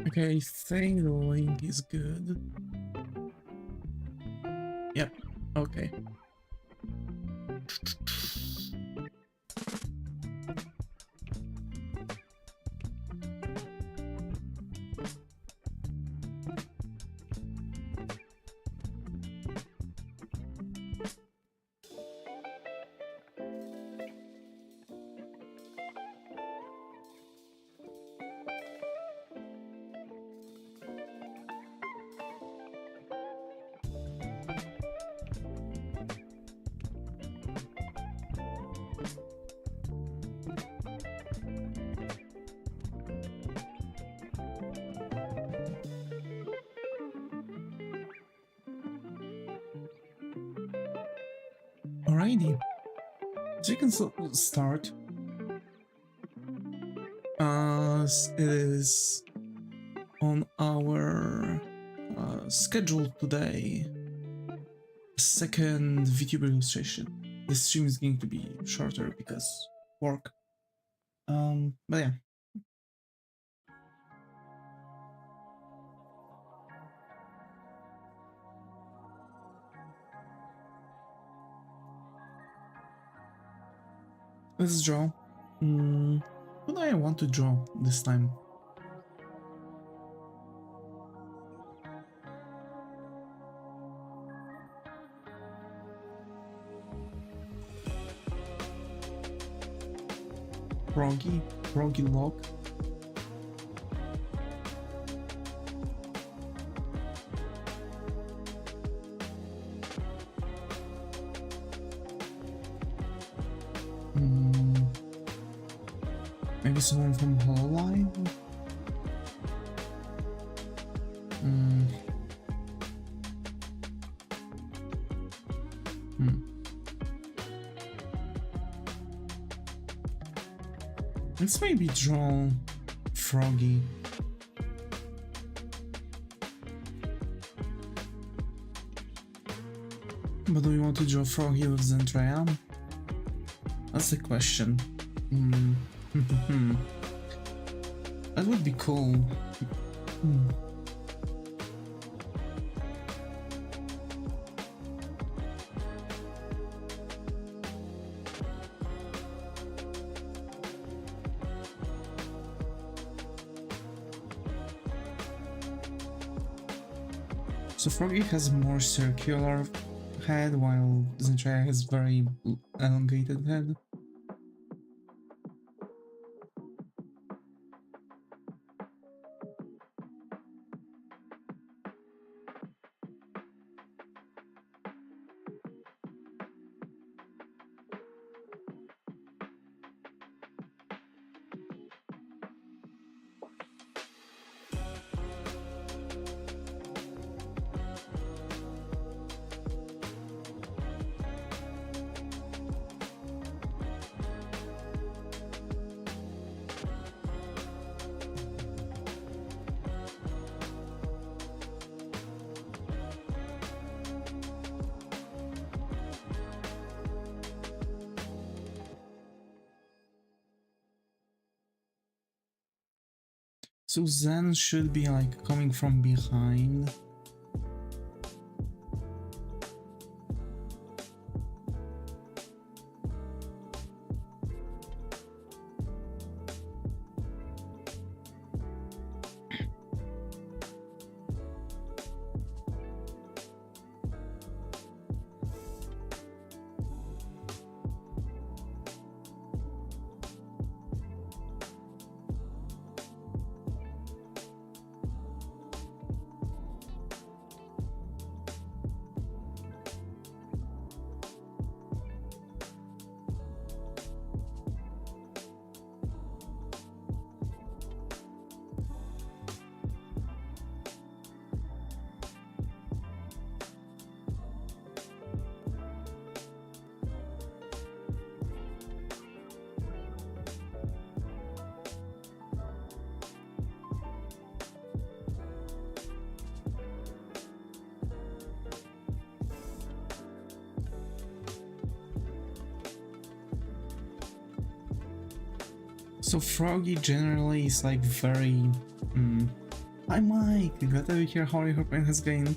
Okay, I think the link is good. Yep, okay. Alrighty, so you can start. It is on our schedule today. Second Vtuber illustration. This stream is going to be shorter because work. But yeah. Let's draw. What do I want to draw this time? Froggy log. Maybe someone from Hololive? Let's maybe draw Froggy. But do we want to draw Froggy with Zentreya? That's the question. That would be cool. So Froggy has a more circular head, while Zentreya has very elongated head. So Zen should be like coming from behind. So Froggy generally is like very Hi Mike, glad to be here. How are you? Hope your has gained.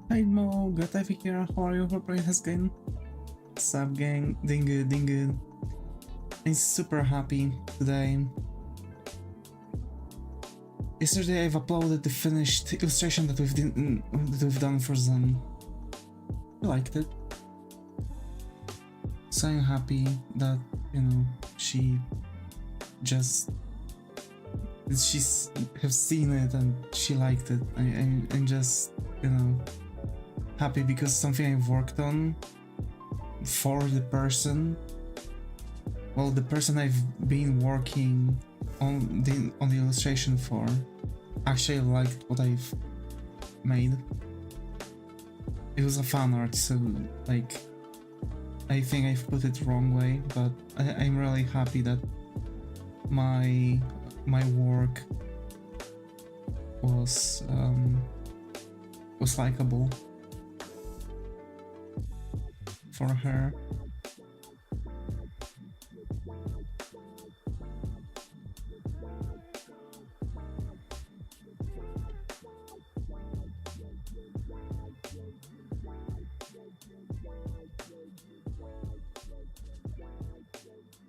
Hi Mo, glad to be here. How are you? Hope your has gained. What's up, gang? Doing good, doing good. I'm super happy today. Yesterday I've uploaded the finished illustration that we've done for them. I liked it. So I'm happy that, you know, she's have seen it and she liked it. I'm just, you know, happy because something I've worked on for the person, well, the person I've been working on the illustration for actually liked what I've made. It was a fan art, so like I think I've put it wrong way, but I'm really happy that my work was likable for her.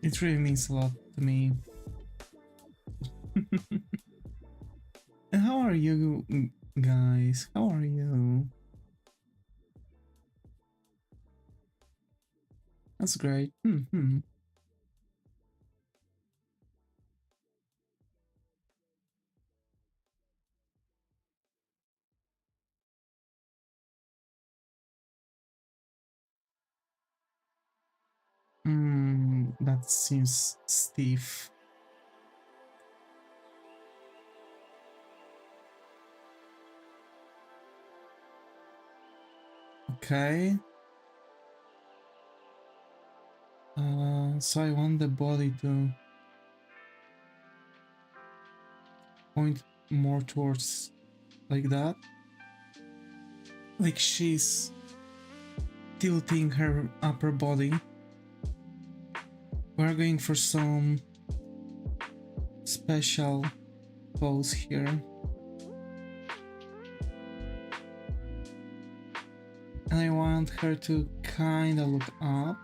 It really means a lot to me. And how are you guys? How are you? That's great. That seems stiff. Okay. So I want the body to point more towards like that. Like she's tilting her upper body. We're going for some special pose here. And I want her to kind of look up.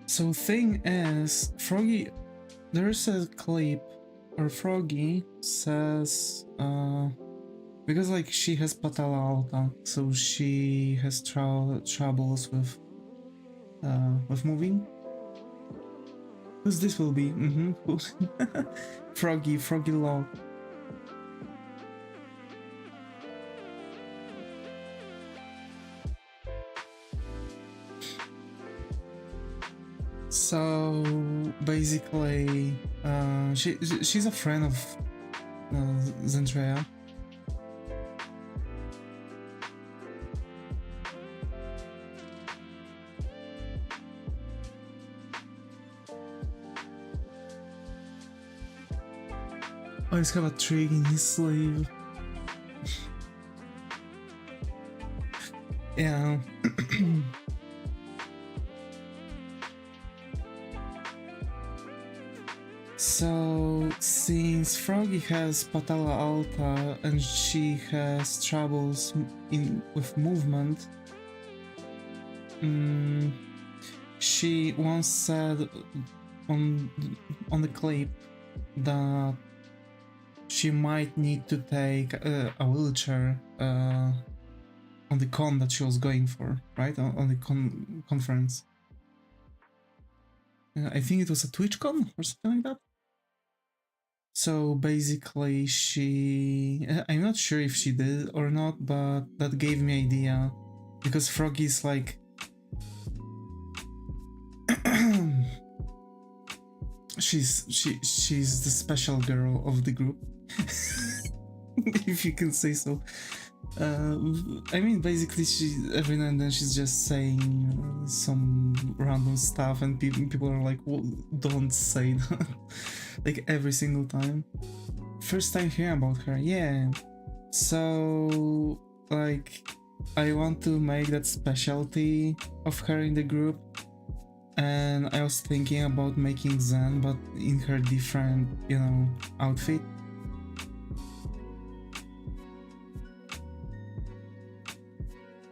So thing is, Froggy, there's a clip where Froggy says, because like she has patella alta, so she has troubles with moving. Who's this will be? Froggy Log. So basically, she's a friend of Zendrea. Oh, he's got a twig in his sleeve. Yeah. So, since Froggy has patella alta and she has troubles with movement, she once said on the clip that she might need to take a wheelchair on the con that she was going for, right? On the conference. I think it was a TwitchCon or something like that. So basically I'm not sure if she did or not, but that gave me idea, because Froggy's like she's the special girl of the group. If you can say so. I mean, basically, every now and then she's just saying some random stuff, and people are like, well, don't say that. Like every single time. First time hearing about her, yeah. So, like, I want to make that specialty of her in the group, and I was thinking about making Zen, but in her different, you know, outfit.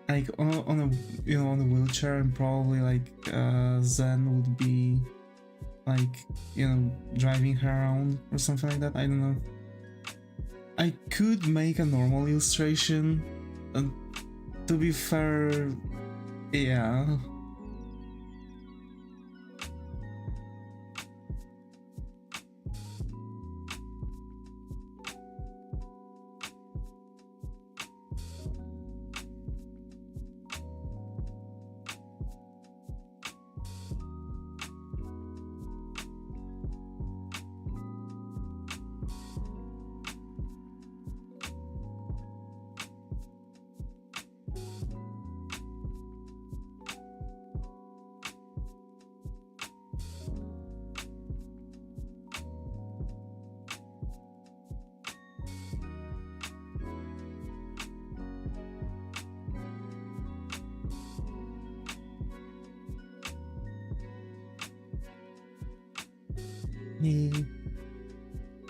Like on a, you know, on a wheelchair, and probably like Zen would be like, you know, driving her around or something like that. I don't know. I could make a normal illustration. To be fair, yeah.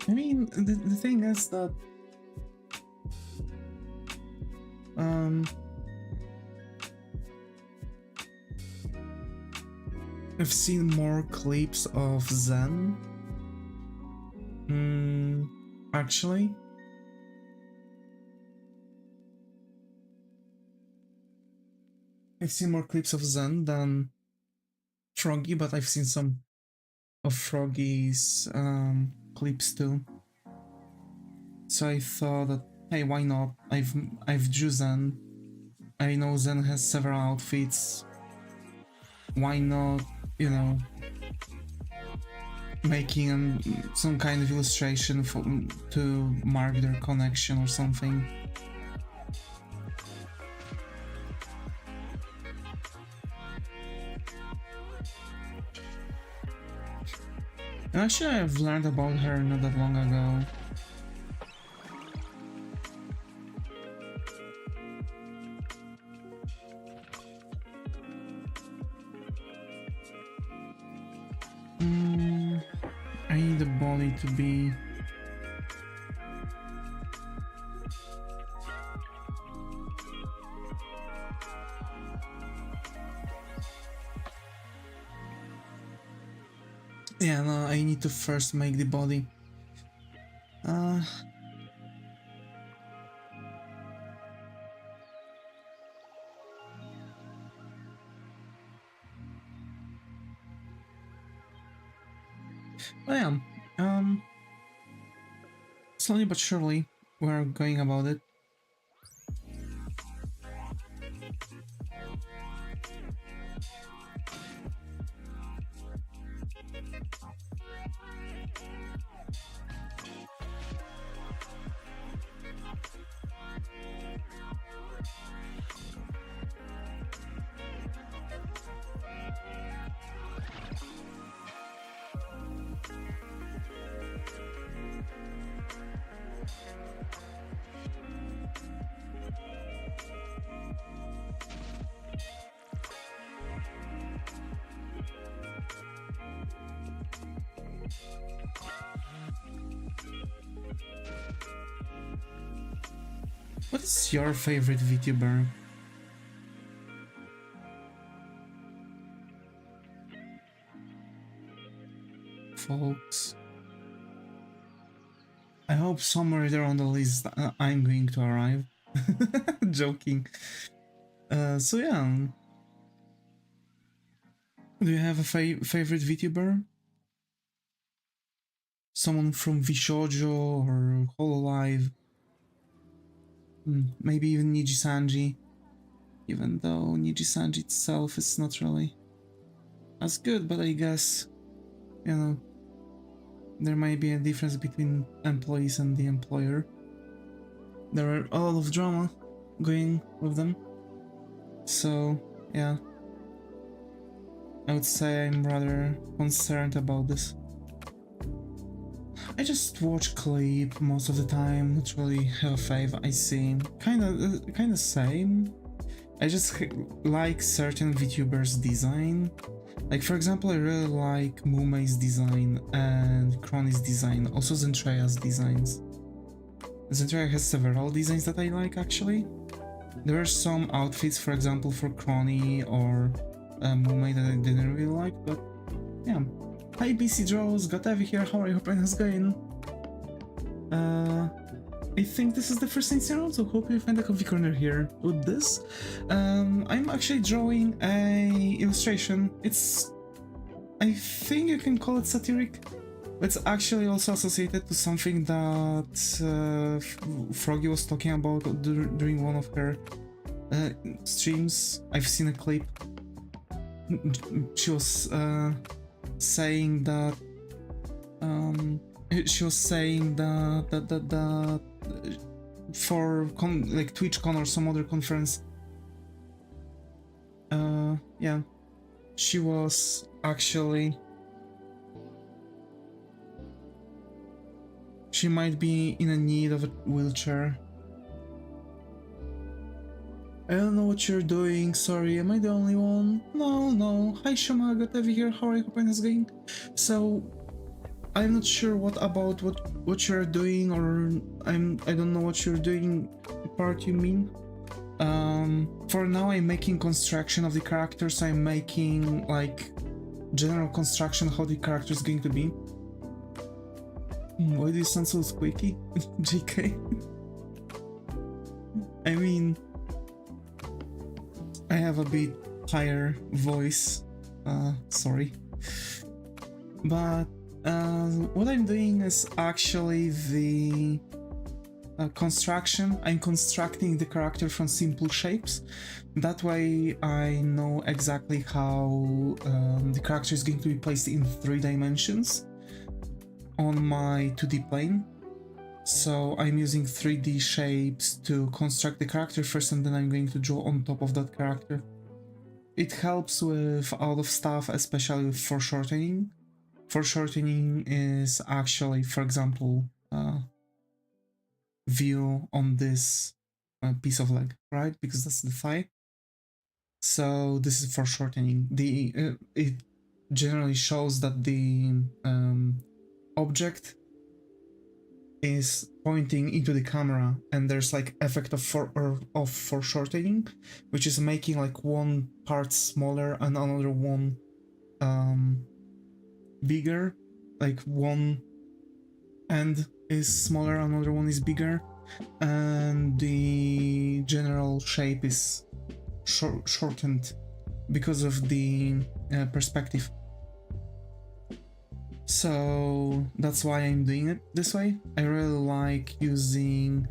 I mean, the thing is that I've seen more clips of Zen. Actually, I've seen more clips of Zen than Froggy, but I've seen some of Froggy's clips too. So I thought that, hey, why not? I've drew Zen. I know Zen has several outfits. Why not, you know, making some kind of illustration to mark their connection or something. And actually, I've learned about her not that long ago. I need the body to be... Yeah, no, I need to first make the body. Well, yeah, slowly but surely we're going about it. What is your favorite VTuber? Folks, I hope hope somewhere there on the list I'm going to arrive. Joking. So yeah. Do you have a favorite VTuber? Someone from Vishojo or Hololive? Maybe even Niji-sanji. Even though Niji-sanji itself is not really as good, but I guess, you know, there might be a difference between employees and the employer. There are a lot of drama going with them. So, yeah. I would say I'm rather concerned about this. I just watch clip most of the time, not really have a fave. I see kinda same. I just like certain VTubers' design. Like for example, I really like Mumei's design and Crony's design, also Zentreya's designs. Zentreya has several designs that I like actually. There are some outfits, for example, for Crony or Mumei that I didn't really like, but yeah. Hi BC Draws, got Evie here, how are you? Hope it's going. I think this is the first incident, so hope you find a coffee corner here with this. I'm actually drawing a illustration. It's, I think you can call it satiric. It's actually also associated to something that Froggy was talking about during one of her streams. I've seen a clip. She was saying that for like TwitchCon or some other conference, yeah, she was actually, she might be in a need of a wheelchair. I don't know what you're doing, sorry, am I the only one? No. Hi Shama, got Evie here, how are you? Hope it's going. So, I'm not sure what you're doing, or I don't know what you're doing part you mean. For now I'm making construction of the characters, I'm making like general construction how the character is going to be. Why do you sound so squeaky? JK? I mean, I have a bit higher voice, sorry. But what I'm doing is actually the construction. I'm constructing the character from simple shapes. That way I know exactly how the character is going to be placed in 3 dimensions on my 2D plane. So I'm using 3D shapes to construct the character first, and then I'm going to draw on top of that character. It helps with a lot of stuff, especially with foreshortening. Foreshortening is actually, for example, view on this piece of leg, right? Because that's the thigh. So this is foreshortening. It generally shows that the object is pointing into the camera, and there's like effect of foreshortening, which is making like one part smaller and another one bigger, like one end is smaller, another one is bigger, and the general shape is shortened because of the perspective. So that's why I'm doing it this way. I really like using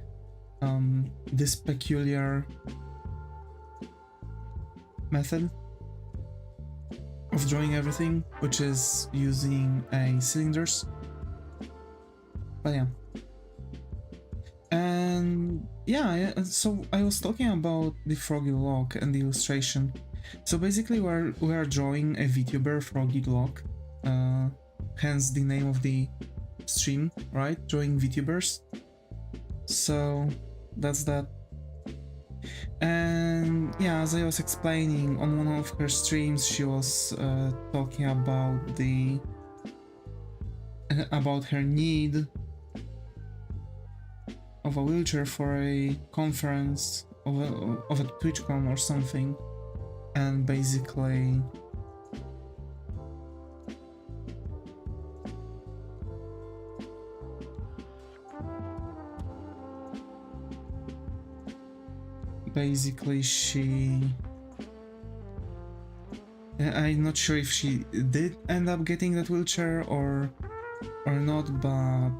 this peculiar method of drawing everything, which is using cylinders. But yeah. And yeah, so I was talking about the Froggy Lock and the illustration. So basically we are drawing a VTuber, Froggy Lock, hence the name of the stream, right? Drawing VTubers. So that's that. And yeah, as I was explaining on one of her streams, she was talking about the about her need of a wheelchair for a conference of a TwitchCon or something, and basically basically I'm not sure if she did end up getting that wheelchair or not, but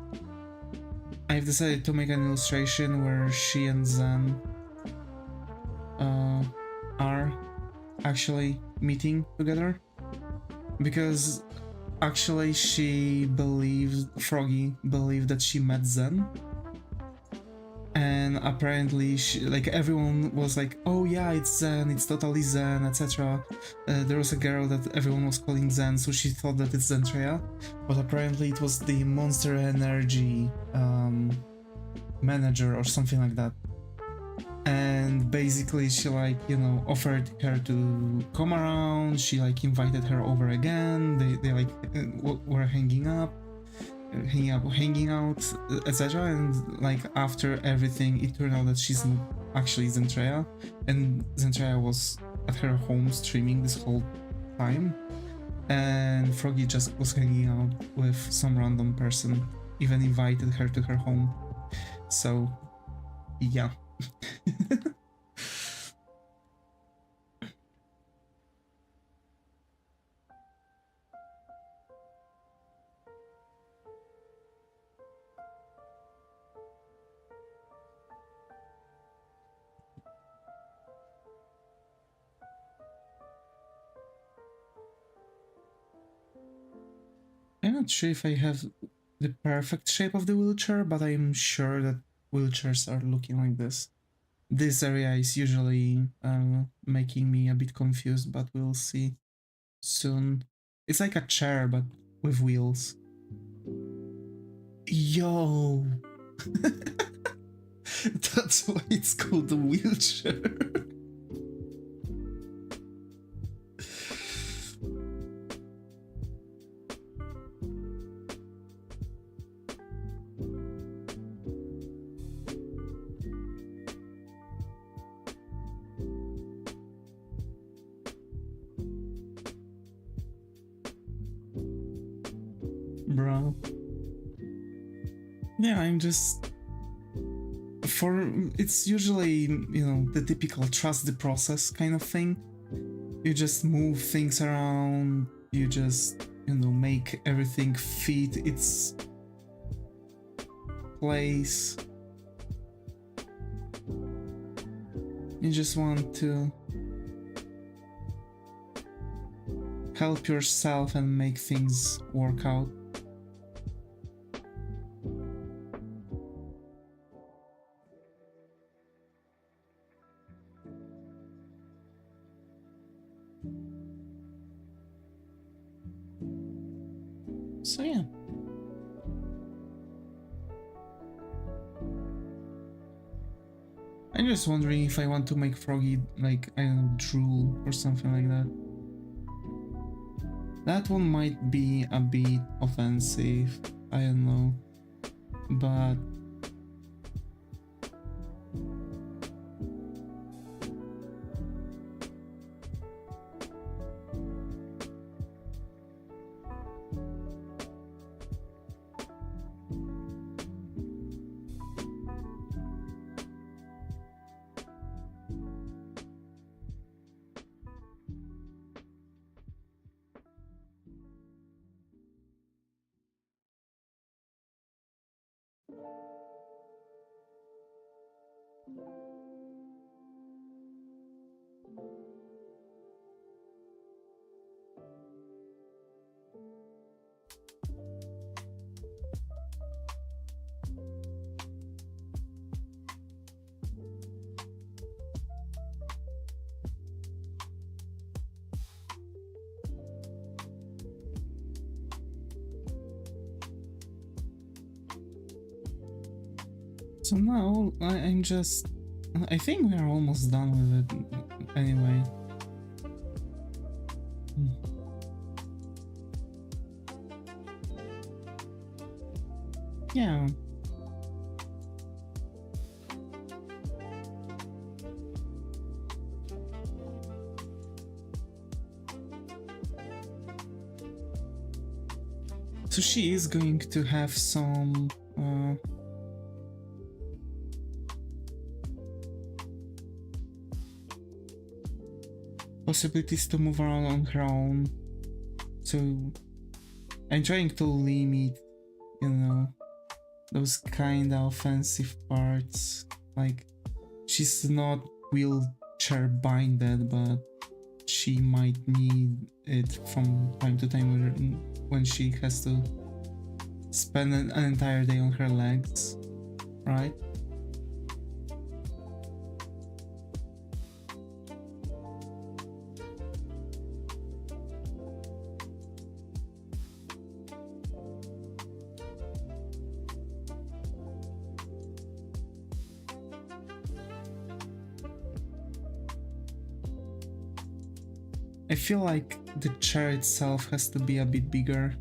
I've decided to make an illustration where she and Zen are actually meeting together, because actually Froggy believed that she met Zen, and apparently like everyone was like, oh yeah, it's Zen, it's totally Zen, etc. There was a girl that everyone was calling Zen, so she thought that it's Zentreya, but apparently it was the Monster Energy manager or something like that. And basically she, like, you know, offered her to come around. She like invited her over again. They like were hanging out, etc. And like after everything, it turned out that she's not actually Zentreya, and Zentreya was at her home streaming this whole time, and Froggy just was hanging out with some random person, even invited her to her home. So yeah. I'm not sure if I have the perfect shape of the wheelchair, but I'm sure that wheelchairs are looking like this. This area is usually making me a bit confused, but we'll see soon. It's like a chair, but with wheels. Yo! That's why it's called a wheelchair. Bro. Yeah, I'm just... It's usually, you know, the typical trust the process kind of thing. You just move things around, you just, you know, make everything fit its place. You just want to help yourself and make things work out. So yeah. I'm just wondering if I want to make Froggy, like, I don't know, drool or something like that. That one might be a bit offensive, I don't know, but... So now I'm just... I think we are almost done with it anyway. Yeah. So she is going to have some possibilities to move around on her own. So I'm trying to limit, you know, those kind of offensive parts. Like, she's not wheelchair binded, but she might need it from time to time when she has to spend an entire day on her legs, right? I feel like the chair itself has to be a bit bigger.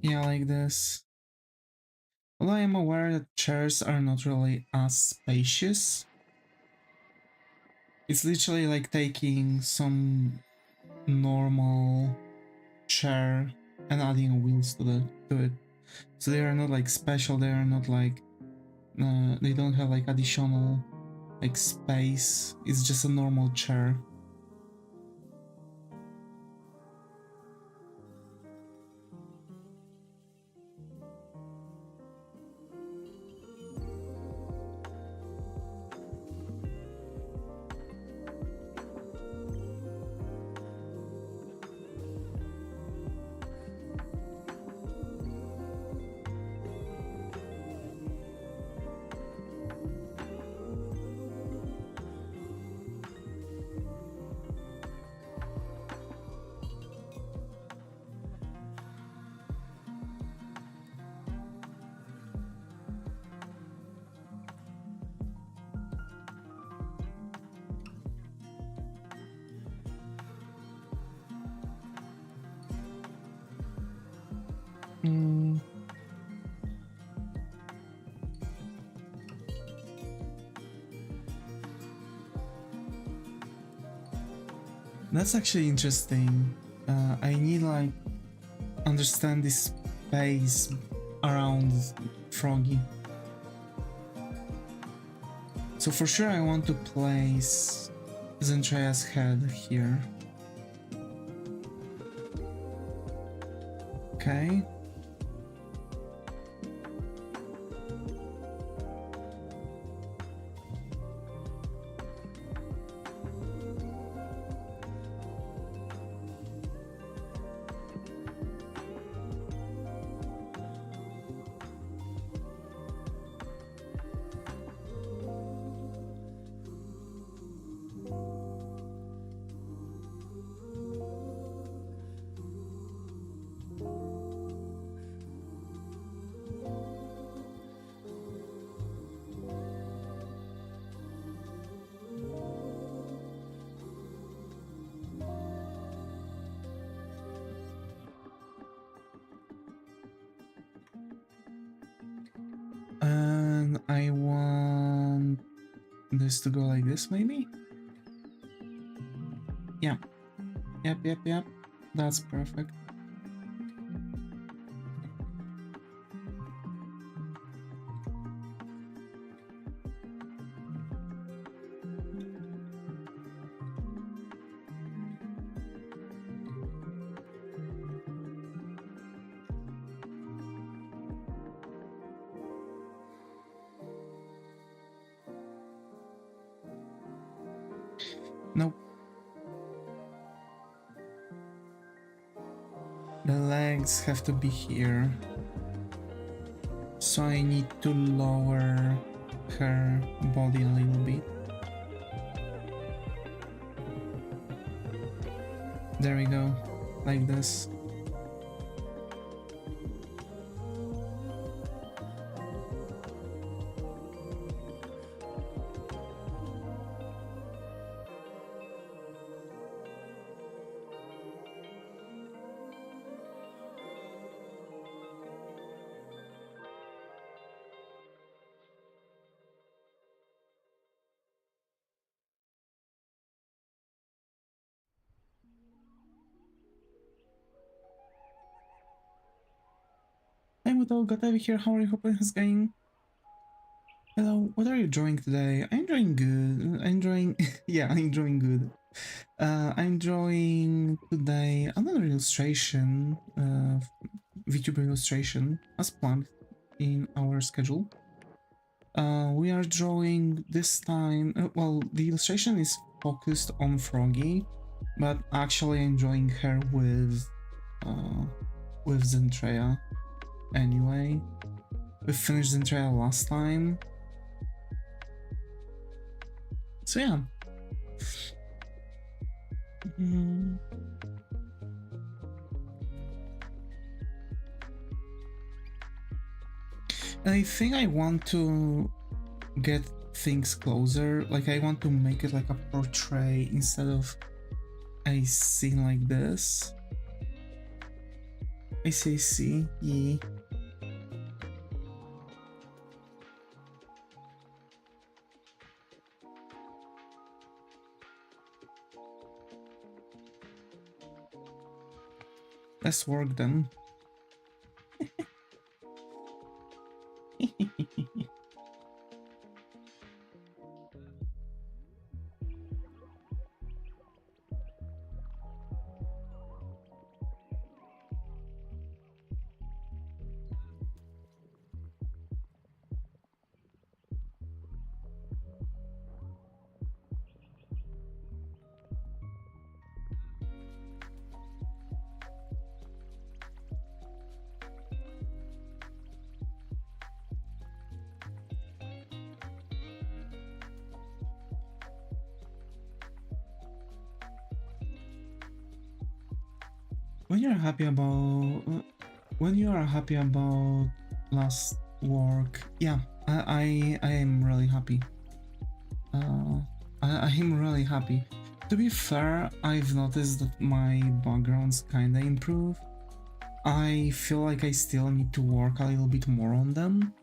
Yeah, like this. Although I am aware that chairs are not really as spacious. It's literally like taking some normal chair and adding wheels to it. So they are not like special, they are not like they don't have like additional like space. It's just a normal chair. That's actually interesting. I need like understand this space around Froggy. So for sure I want to place Zentrea's head here. Okay. And I want this to go like this, maybe? Yeah. Yep. That's perfect. Nope. The legs have to be here. So I need to lower her body a little bit. There we go. Like this. Muto, Gotevi here, how are you? Hoping it's going? Hello, what are you enjoying today? I'm enjoying good. Yeah, I'm enjoying good. I'm enjoying today another illustration, VTuber illustration, as planned in our schedule. We are drawing this time, well, the illustration is focused on Froggy, but actually I'm drawing her with Zentreya. Anyway, we finished Zentreya last time. So yeah. I think I want to get things closer, like I want to make it like a portrait instead of a scene like this. I see, yeah. Let's work then. When you are happy about last work, yeah, I am really happy. I am really happy. To be fair, I've noticed that my backgrounds kinda improve. I feel like I still need to work a little bit more on them,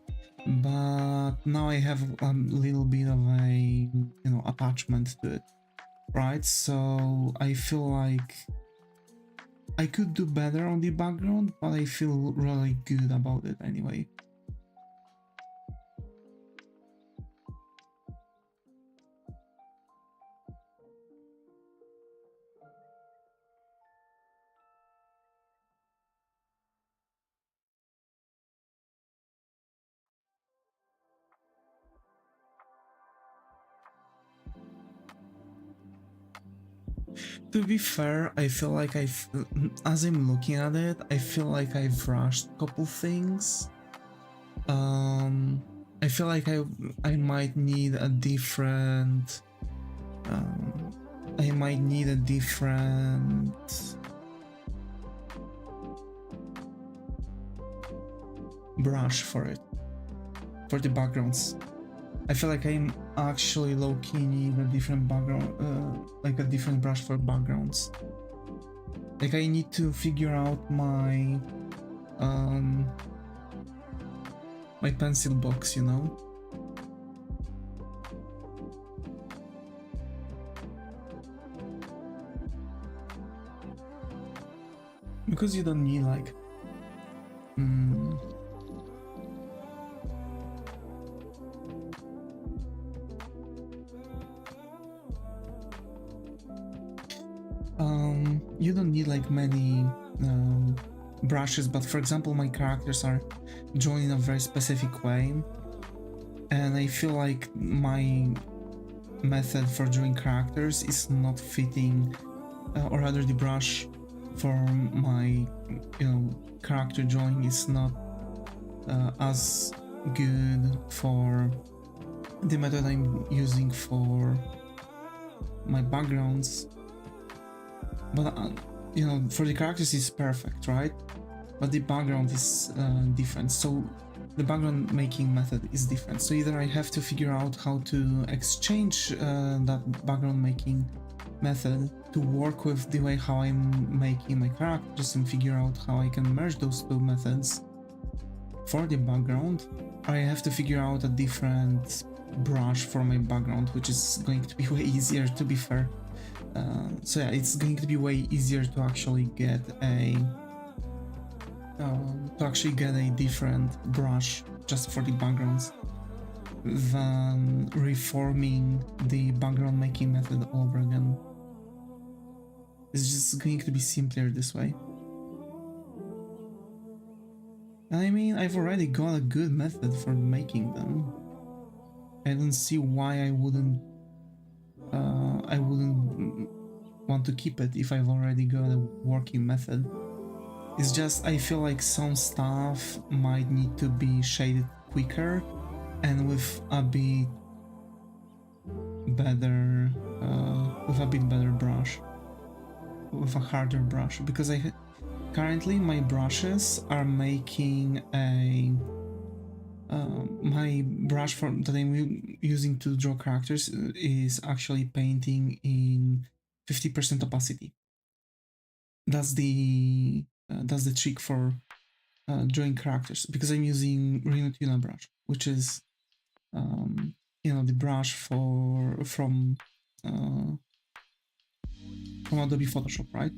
but now I have a little bit of a, attachment to it, right? So I feel like I could do better on the background, but I feel really good about it anyway. To be fair, I feel like as I'm looking at it, I feel like I've rushed a couple things. I feel like I might need a different brush for it, for the backgrounds. I feel like I'm actually low-key need a different background, like a different brush for backgrounds. Like I need to figure out my my pencil box, Because you don't need like you don't need like many brushes, but for example my characters are drawn in a very specific way, and I feel like my method for drawing characters is not fitting, or rather the brush for my character drawing is not as good for the method I'm using for my backgrounds. But for the characters it's perfect, right? But the background is different, so the background making method is different. So either I have to figure out how to exchange that background making method to work with the way how I'm making my characters and figure out how I can merge those two methods for the background, or I have to figure out a different brush for my background, which is going to be way easier, to be fair. So yeah, it's going to be way easier to actually get a to actually get a different brush just for the backgrounds than reforming the background making method over again. It's just going to be simpler this way. And I mean, I've already got a good method for making them. I don't see why I wouldn't want to keep it if I've already got a working method. It's just I feel like some stuff might need to be shaded quicker and with a bit better brush, with a harder brush, because currently my brushes are making a my brush that I'm using to draw characters is actually painting in 50% opacity. That's the trick for drawing characters, because I'm using Huion brush, which is you know, the brush from Adobe Photoshop, right?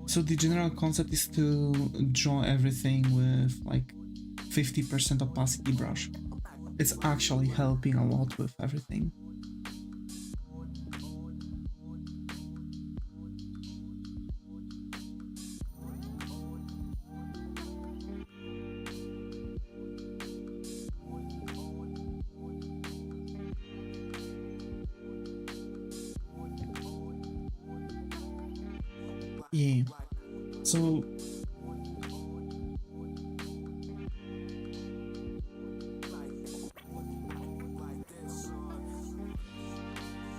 So the general concept is to draw everything with like 50% opacity brush. It's actually helping a lot with everything. Yeah. So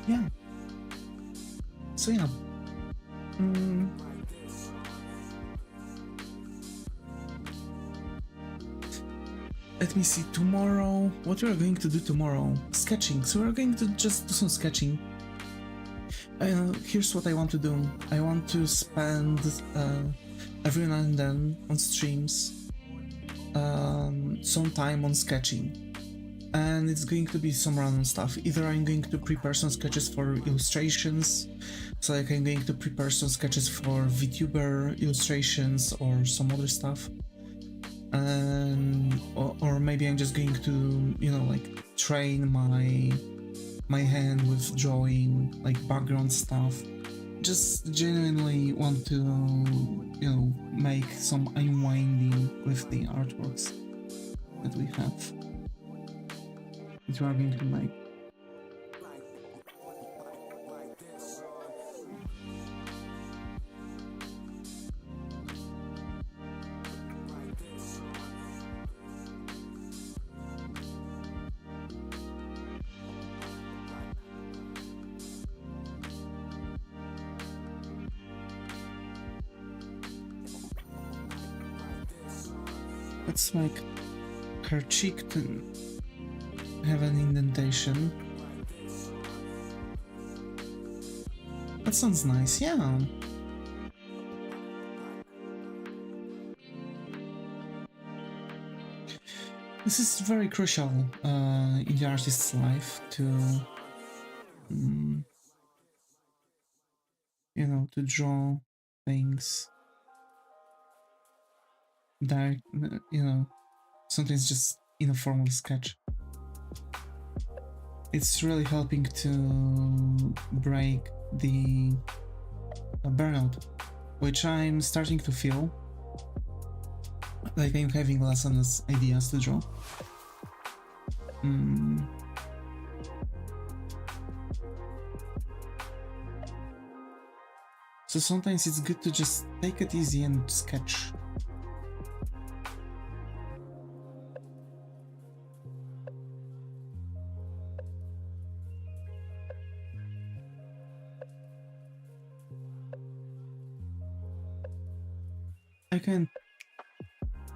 yeah. So yeah. Let me see, tomorrow, what we are going to do tomorrow? Sketching. So we're going to just do some sketching. Here's what I want to do. I want to spend every now and then on streams some time on sketching. And it's going to be some random stuff. Either I'm going to prepare some sketches for illustrations, so like I'm going to prepare some sketches for Vtuber illustrations or some other stuff. And or maybe I'm just going to, you know, like train my hand with drawing like background stuff. Just genuinely want to, you know, make some unwinding with the artworks that we have, that we are going to make. Let's make her cheek to have an indentation. That sounds nice, yeah. This is very crucial in the artist's life to, you know, to draw things direct, you know, sometimes just in a formal sketch. It's really helping to break the burnout, which I'm starting to feel. Like I'm having less and less ideas to draw. So sometimes it's good to just take it easy and sketch. I can't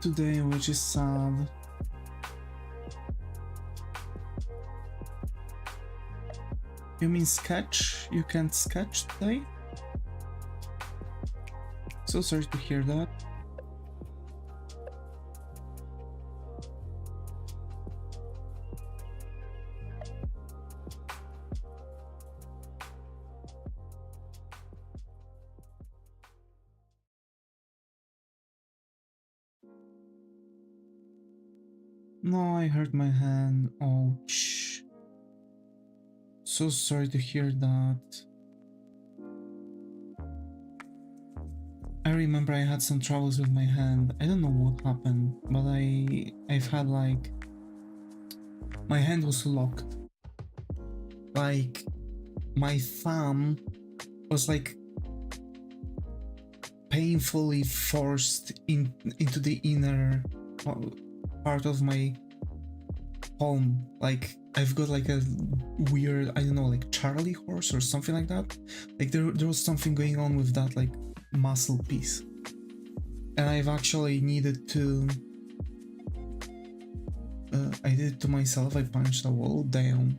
today, which is sad. You mean sketch? You can't sketch today? So sorry to hear that. No, I hurt my hand. Ouch. So sorry to hear that. I remember I had some troubles with my hand. I don't know what happened, but I've had like my hand was locked. Like my thumb was like painfully forced into the inner part of my palm. Like I've got like a weird, I don't know, like Charlie horse or something like that. Like there was something going on with that like muscle piece, and I've actually needed to I did it to myself. I punched a wall. Damn.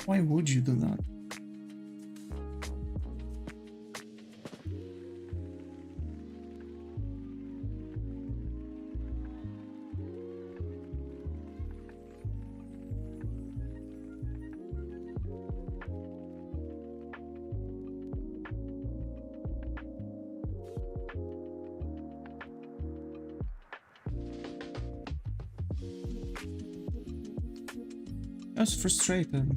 Why would you do that? I was frustrated.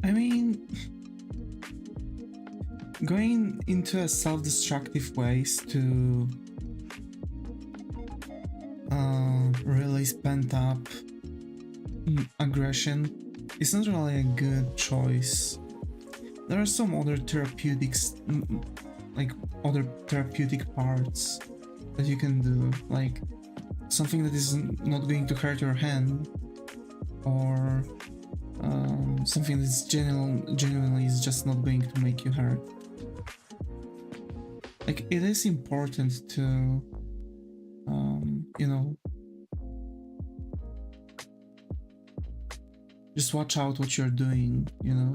I mean, going into a self-destructive ways to release pent-up aggression is not really a good choice. There are some other therapeutics, like other therapeutic parts that you can do, like something that is not going to hurt your hand, or something that's genuinely is just not going to make you hurt. Like, it is important to, you know, just watch out what you're doing, you know?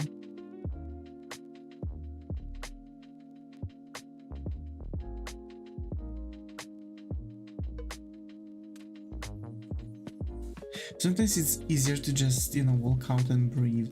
Sometimes it's easier to just, you know, walk out and breathe.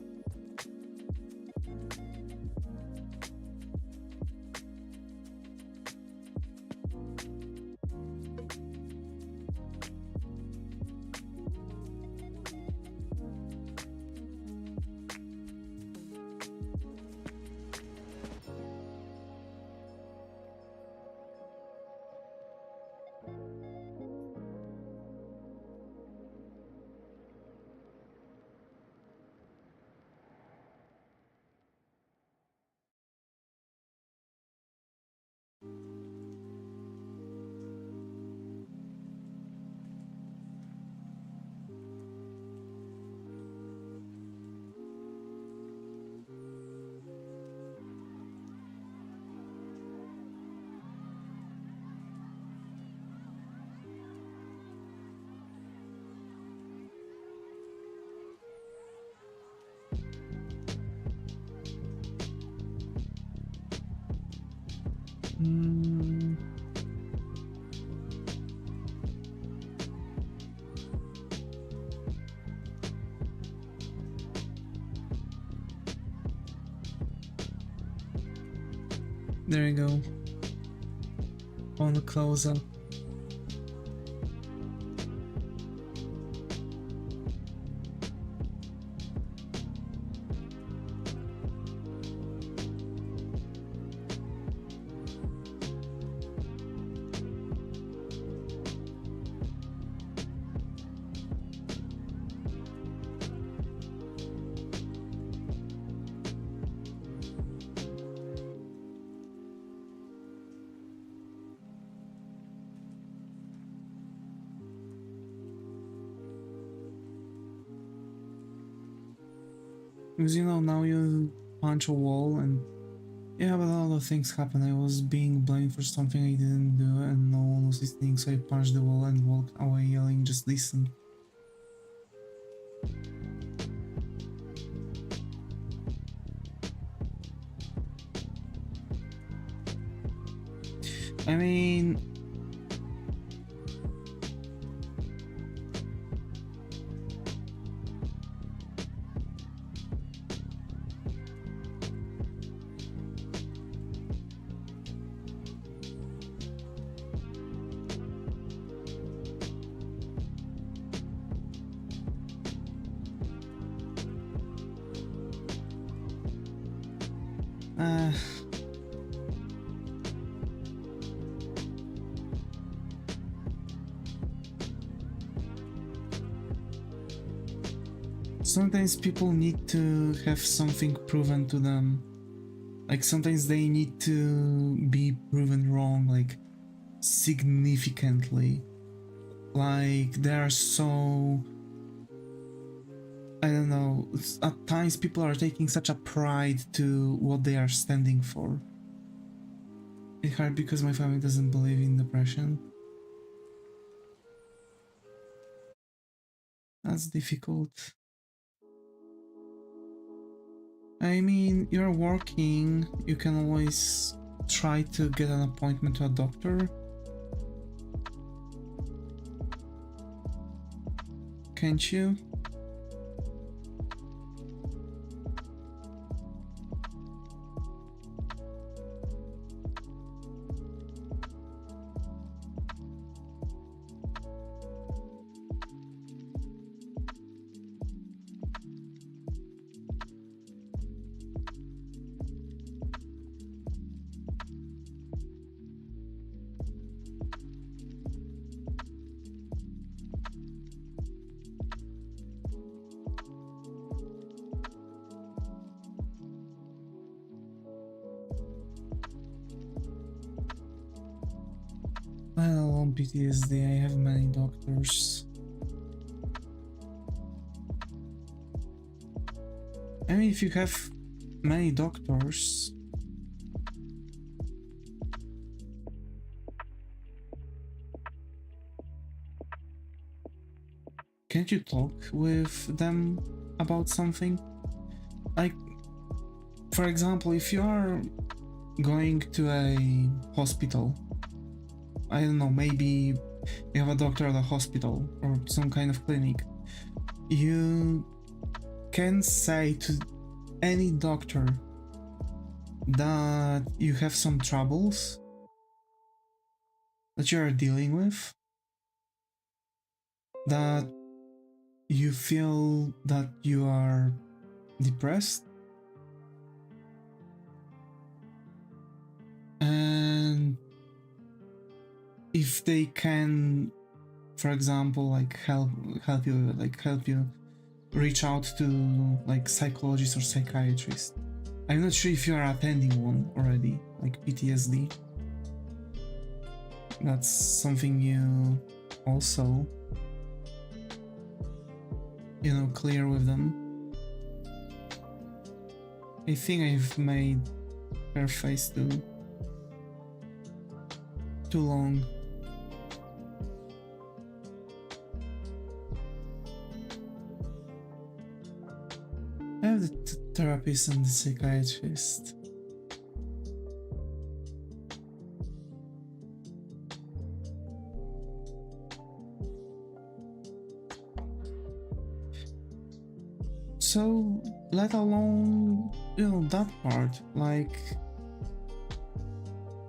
There you go. On the close up. Because, you know, now you punch a wall and yeah, but a lot of things happen. I was being blamed for something I didn't do and no one was listening, so I punched the wall and walked away yelling, just listen. I mean, sometimes people need to have something proven to them. Like sometimes they need to be proven wrong, like significantly. Like they are so, I don't know, at times people are taking such a pride to what they are standing for. It's hard because my family doesn't believe in depression. That's difficult. I mean, you're working, you can always try to get an appointment to a doctor. Can't you? Well, on PTSD I have many doctors. I mean, if you have many doctors, can't you talk with them about something? Like, for example, if you are going to a hospital, I don't know, maybe you have a doctor at a hospital or some kind of clinic, you can say to any doctor that you have some troubles that you are dealing with, that you feel that you are depressed, and if they can, for example, like help you reach out to like psychologists or psychiatrists. I'm not sure if you are attending one already, like PTSD. That's something you also, you know, clear with them. I think I've made her face too long. I have the therapist and the psychiatrist. So, let alone, you know, that part, like,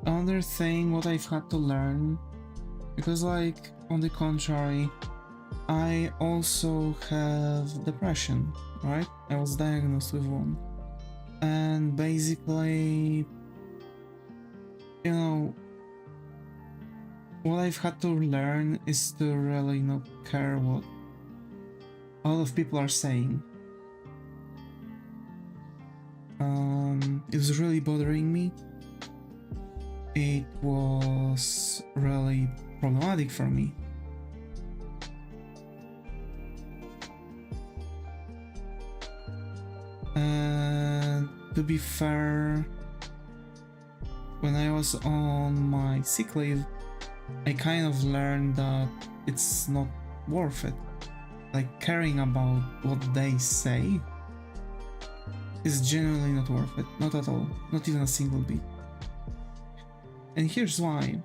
another thing what I've had to learn, because like, on the contrary, I also have depression, right? I was diagnosed with one. And basically, you know, what I've had to learn is to really not care what a lot of people are saying. It was really bothering me. It was really problematic for me. And to be fair, when I was on my sick leave, I kind of learned that it's not worth it. Like, caring about what they say is genuinely not worth it. Not at all. Not even a single bit. And here's why.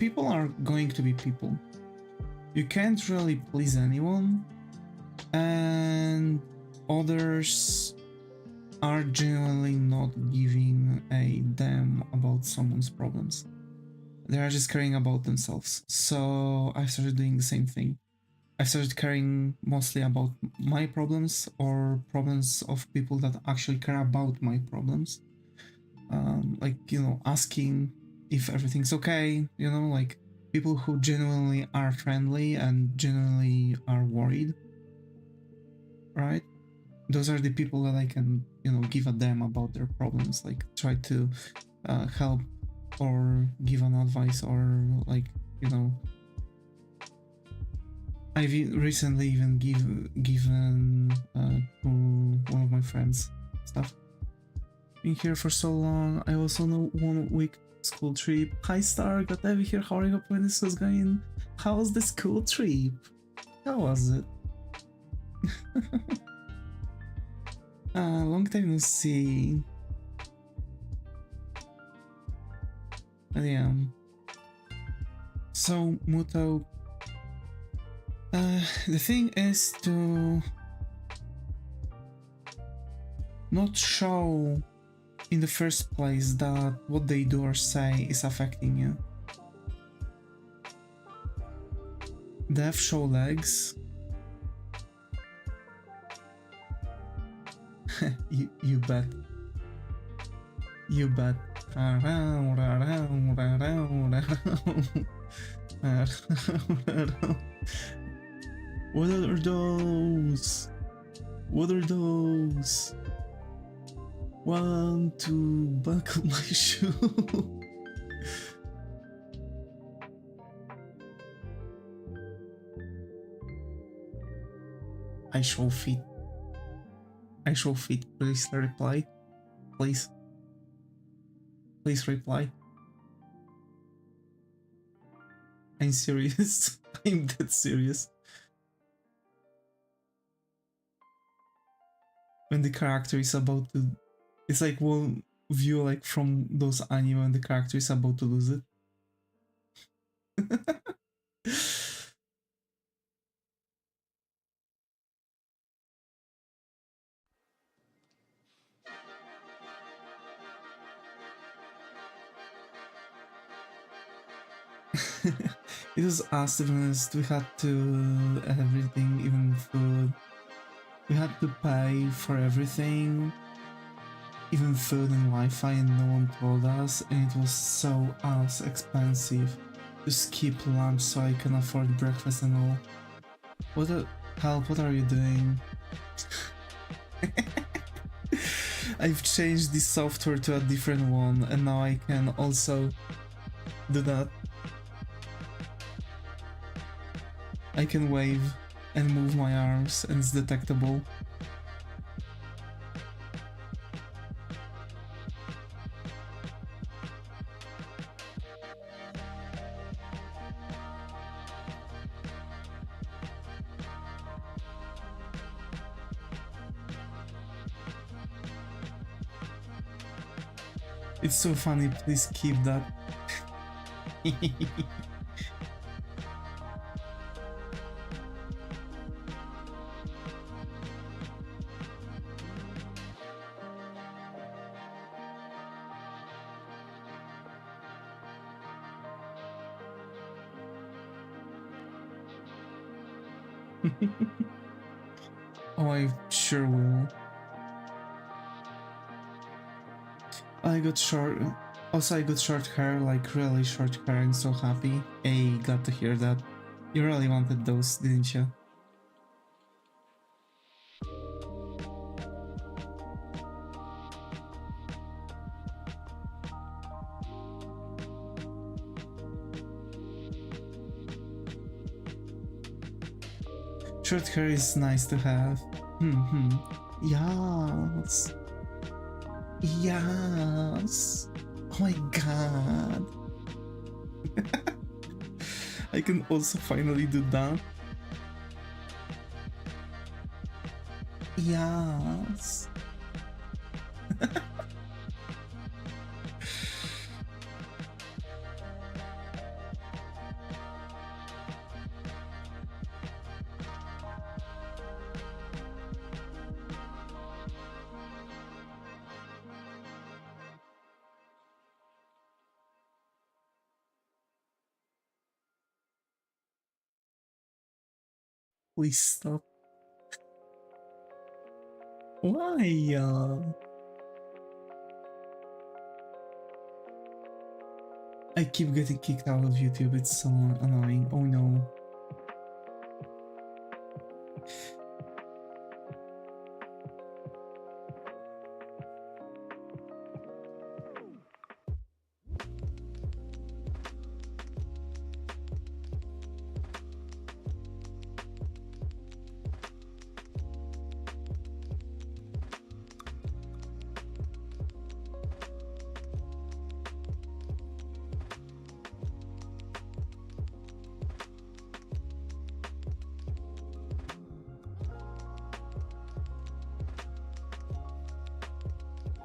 People are going to be people. You can't really please anyone, and others are genuinely not giving a damn about someone's problems. They are just caring about themselves. So I started doing the same thing. I started caring mostly about my problems or problems of people that actually care about my problems. Like, you know, asking if everything's okay, you know, like people who genuinely are friendly and genuinely are worried, right? those are the people that I can, you know, give a damn about their problems, like try to help or give an advice, or like, you know, I've recently even given to one of my friends stuff. Been here for so long. I also know 1 week school trip. Hi Star, got to be here. How are you? Hoping this was going. How was the school trip? How was it? Long time no see. But yeah. So Muto, the thing is to not show in the first place that what they do or say is affecting you. They have show legs. you bet. You bet. What are those? What are those? Want to buckle my shoe? I show feet. I show feet. Please reply. Please. Please reply. I'm serious. I'm dead serious. When the character is about to... It's like one view like from those anime when the character is about to lose it. It was us, to be honest. We had to everything, even food. We had to pay for everything, even food and Wi-Fi, and no one told us, and it was so ass expensive to skip lunch so I can afford breakfast and all. What the hell, what are you doing? I've changed the software to a different one, and now I can also do that. I can wave and move my arms, and it's detectable. It's so funny, please keep that. Oh, I sure will. I got short. Also, I got short hair, like really short hair, and so happy. Hey, glad to hear that. You really wanted those, didn't you? Short hair is nice to have. Yes. Yes. Oh my god. I can also finally do that. Yes. Please stop. Why? I keep getting kicked out of YouTube, it's so annoying. Oh no.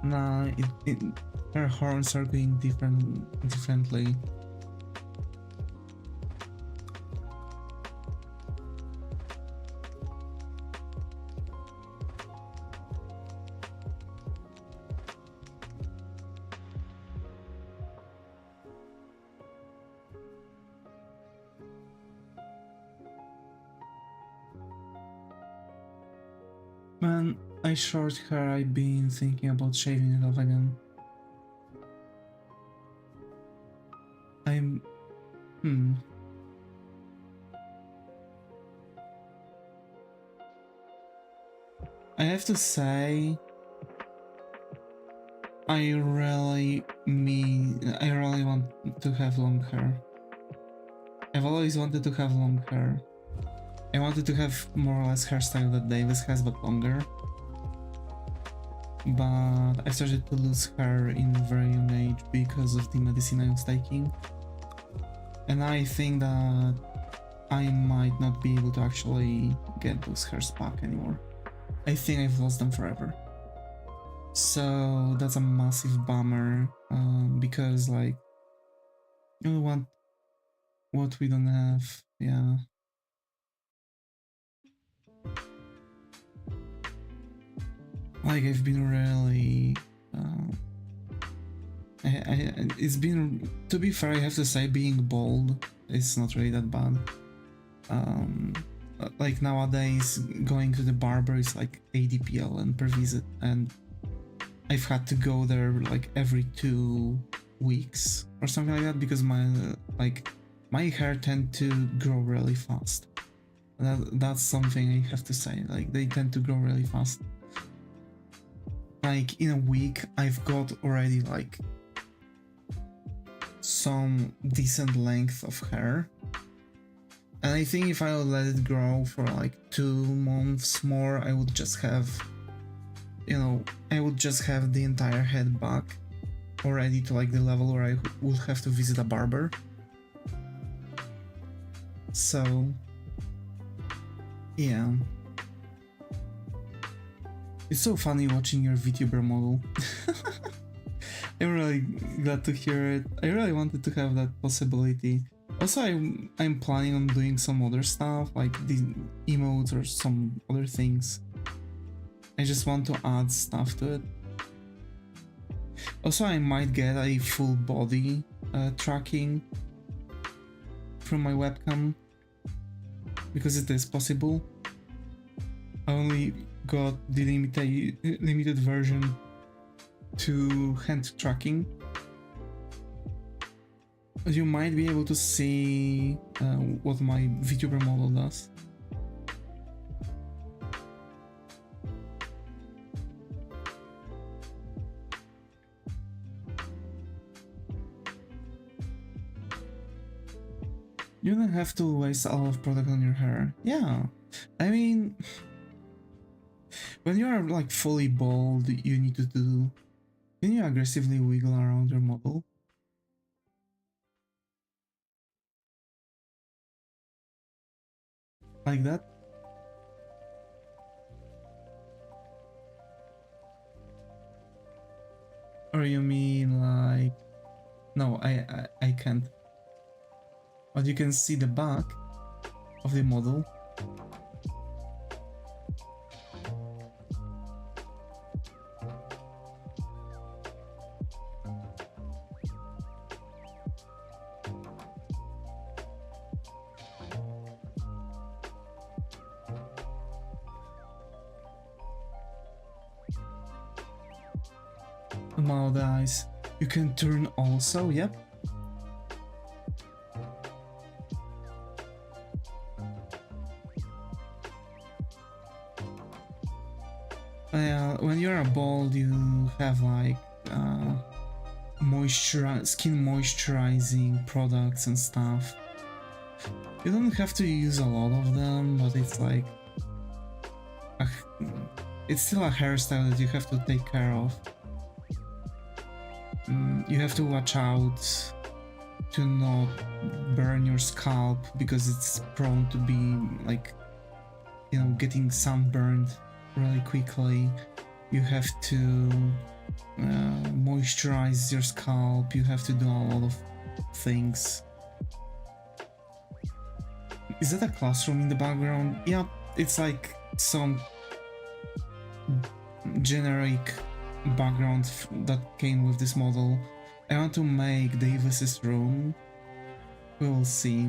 Nah, her horns are going differently. Man, I short hair, I've been thinking about shaving it off again. I have to say, I really want to have long hair. I've always wanted to have long hair. I wanted to have more or less hairstyle that Davis has, but longer. But I started to lose hair in a very young age because of the medicine I was taking. And I think that I might not be able to actually get those hairs back anymore. I think I've lost them forever. So that's a massive bummer, because like, you want what we don't have, yeah. Like I've been really, it's been, to be fair, I have to say being bald is not really that bad. Like nowadays going to the barber is like ADPL per visit, and I've had to go there like every 2 weeks or something like that because my hair tend to grow really fast. That's something I have to say, like they tend to grow really fast. Like in a week I've got already like some decent length of hair, and I think if I would let it grow for like 2 months more, I would just have, you know, I would just have the entire head back already to like the level where I would have to visit a barber. So yeah, it's so funny watching your Vtuber model. I'm really glad to hear it. I really wanted to have that possibility. Also, I'm planning on doing some other stuff like the emotes or some other things. I just want to add stuff to it. Also, I might get a full body tracking from my webcam, because it is possible. I only got the limited version to hand tracking. You might be able to see what my Vtuber model does. You don't have to waste a lot of product on your hair. Yeah, I mean, when you are like fully bald, you need to do... Can you aggressively wiggle around your model? Like that? Or you mean like... No, I can't. But you can see the back of the model. Mouth eyes. You can turn also, yep. When you're a bald, you have like skin moisturizing products and stuff. You don't have to use a lot of them, but it's like it's still a hairstyle that you have to take care of. You have to watch out to not burn your scalp, because it's prone to be like, you know, getting sunburned really quickly. you have to moisturize your scalp, you have to do a lot of things. Is that a classroom in the background? Yeah, it's like some generic background that came with this model. I want to make Davis's room. We'll see.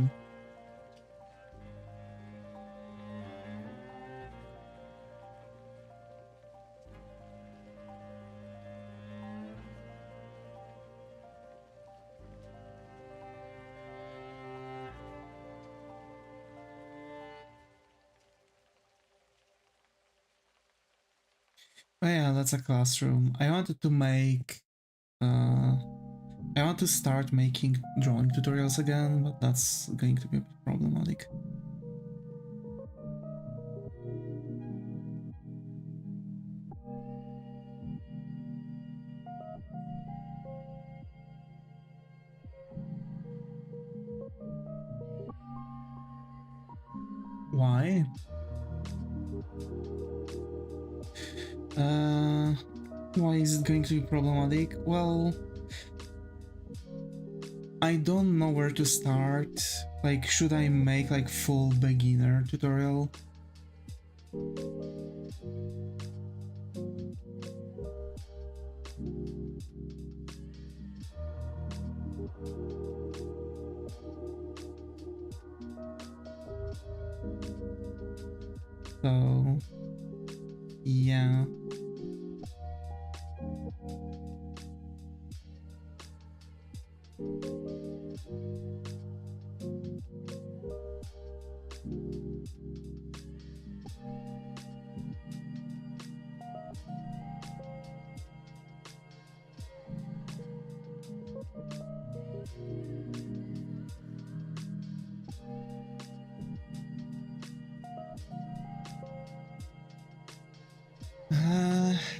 Oh yeah, that's a classroom. I wanted to make I want to start making drawing tutorials again, but that's going to be a bit problematic. Why? Why is it going to be problematic? Well, I don't know where to start. Like, should I make like full beginner tutorial? So, yeah.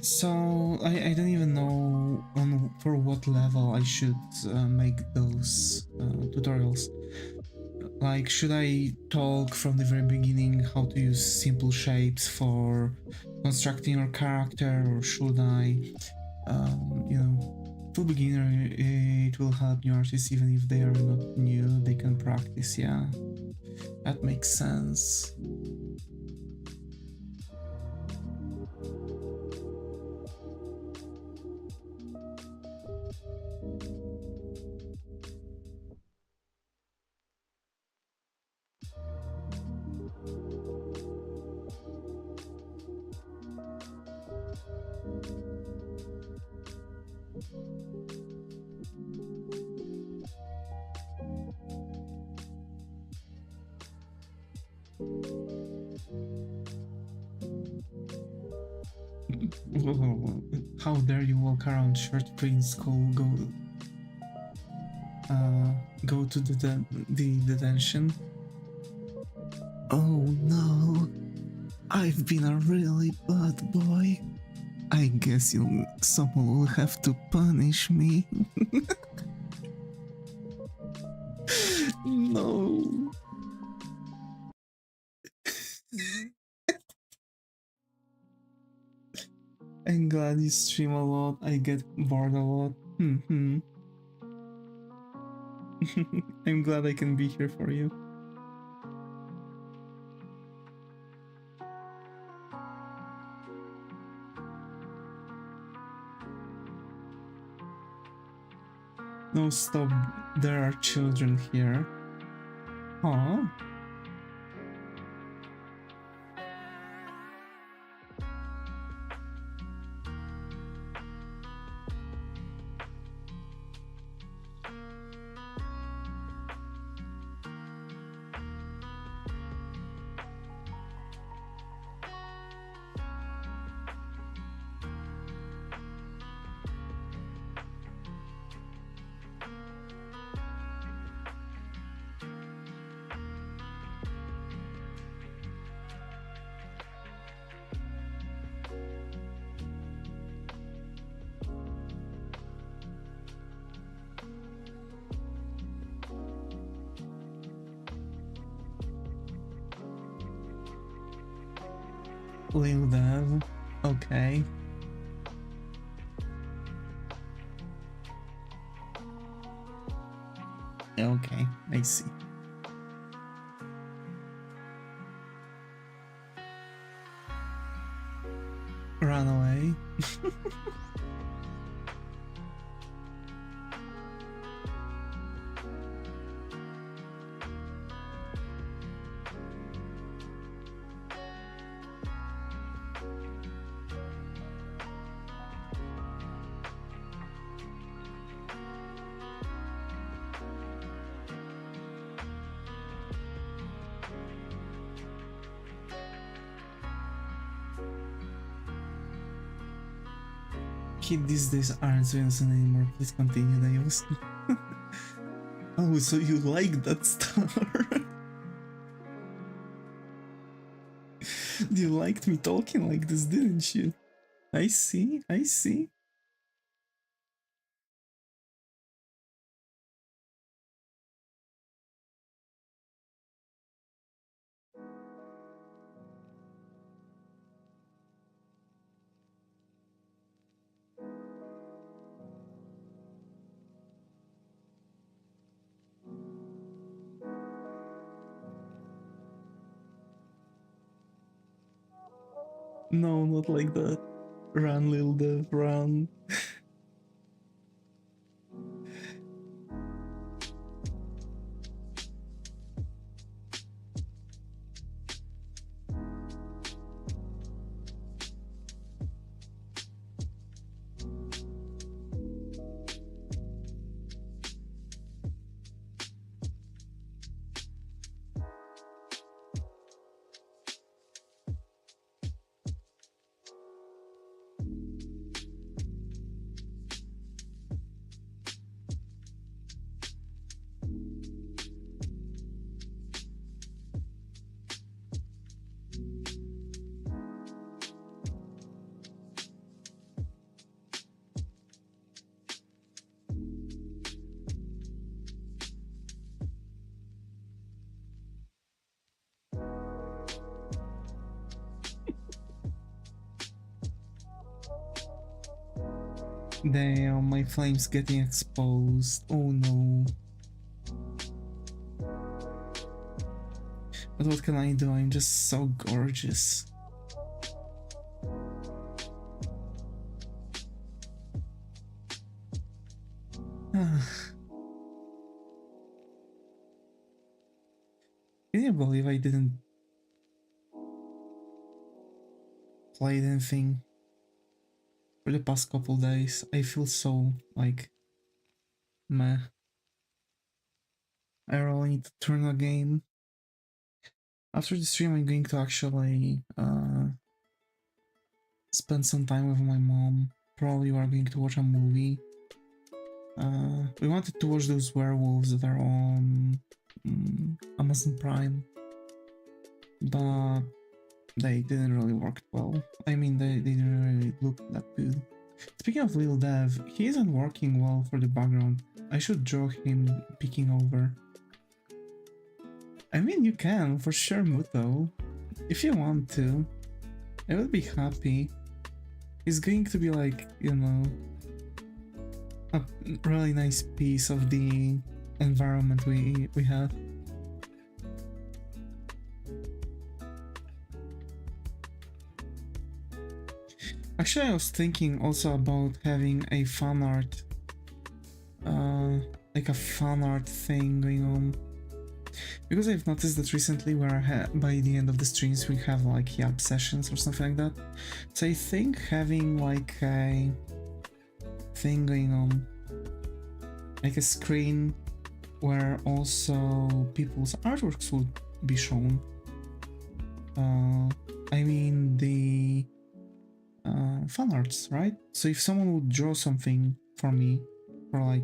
So I don't even know for what level I should make those tutorials. Like, should I talk from the very beginning how to use simple shapes for constructing your character, or should I, you know, full beginner, it will help new artists even if they are not new, they can practice, yeah. That makes sense. How dare you walk around shirt free in school? Go to the detention. Oh no, I've been a really bad boy. I guess someone will have to punish me. No. I'm glad you stream a lot. I get bored a lot. I'm glad I can be here for you. No, stop. There are children here. Huh? Lil Dev, okay. I see. Run away. Kids these days aren't so innocent anymore. Please continue, Davis. Oh, so you like that star? You liked me talking like this, didn't you? I see, I see. No, not like that. Run, Lil Dev, run. Damn, my flame's getting exposed. Oh no. But what can I do? I'm just so gorgeous. Can you believe I didn't play anything for the past couple days? I feel so, like, meh. I really need to turn a game. After the stream, I'm going to actually spend some time with my mom. Probably we are going to watch a movie. We wanted to watch those werewolves that are on Amazon Prime, but they didn't really work well. I mean, they didn't really look that good. Speaking of Lil Dev, he isn't working well for the background. I should draw him peeking over. I mean, you can, for sure, Muto. If you want to. I would be happy. It's going to be like, you know, a really nice piece of the environment we have. Actually, I was thinking also about having a fan art, like a fan art thing going on. Because I've noticed that recently where by the end of the streams we have like yap sessions or something like that. So I think having like a thing going on, like a screen where also people's artworks would be shown. I mean the fan arts, right? So if someone would draw something for me, or like,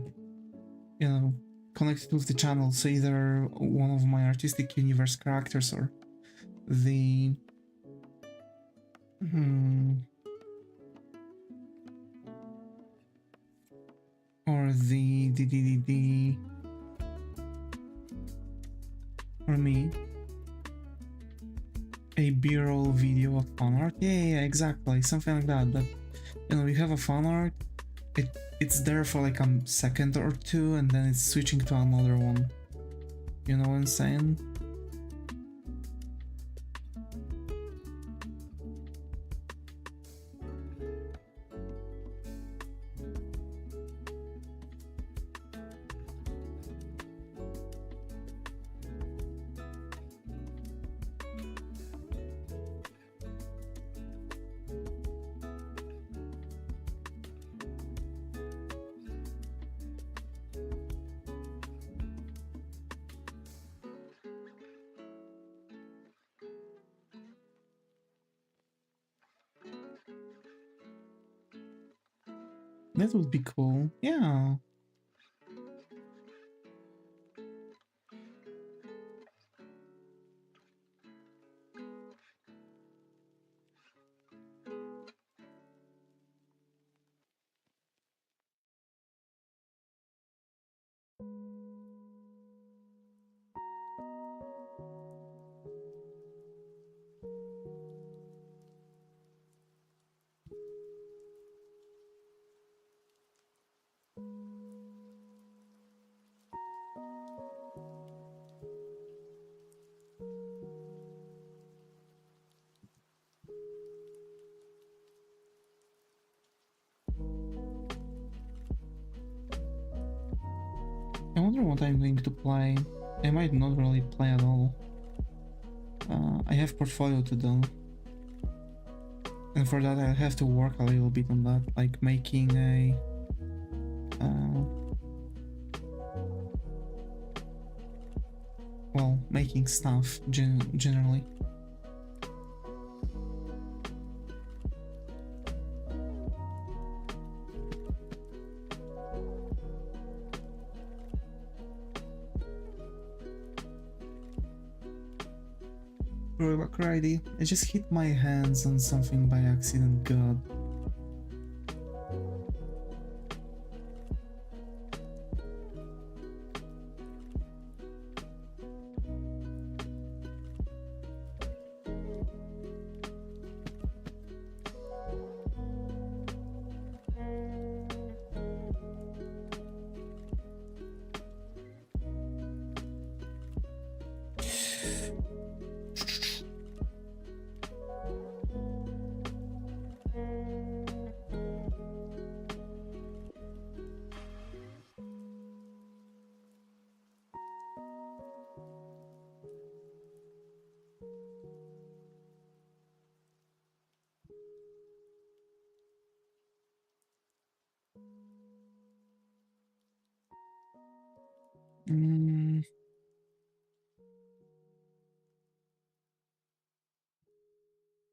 you know, connected with the channel, so either one of my artistic universe characters or the or the or me, a b-roll video of fan art. Yeah, exactly, something like that. That, you know, we have a fan art, it's there for like a second or two, and then it's switching to another one. You know what I'm saying? That would be cool. Yeah. I wonder what I'm going to play. I might not really play at all. I have portfolio to do. And for that I have to work a little bit on that, like making a... well, making stuff generally. McCready, I just hit my hands on something by accident, god.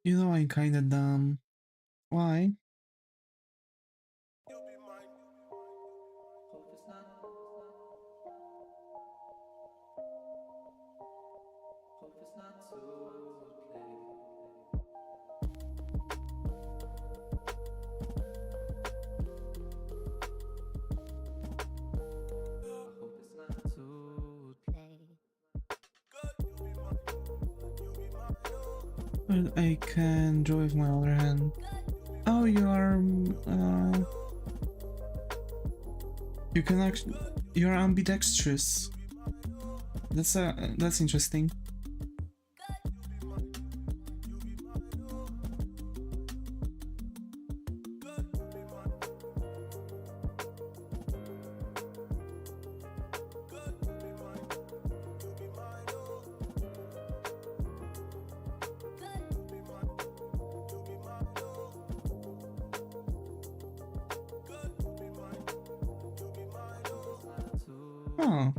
You know, I'm kinda dumb. Why? But I can draw with my other hand. Oh, you are... you can actually... You're ambidextrous. That's interesting. Oh.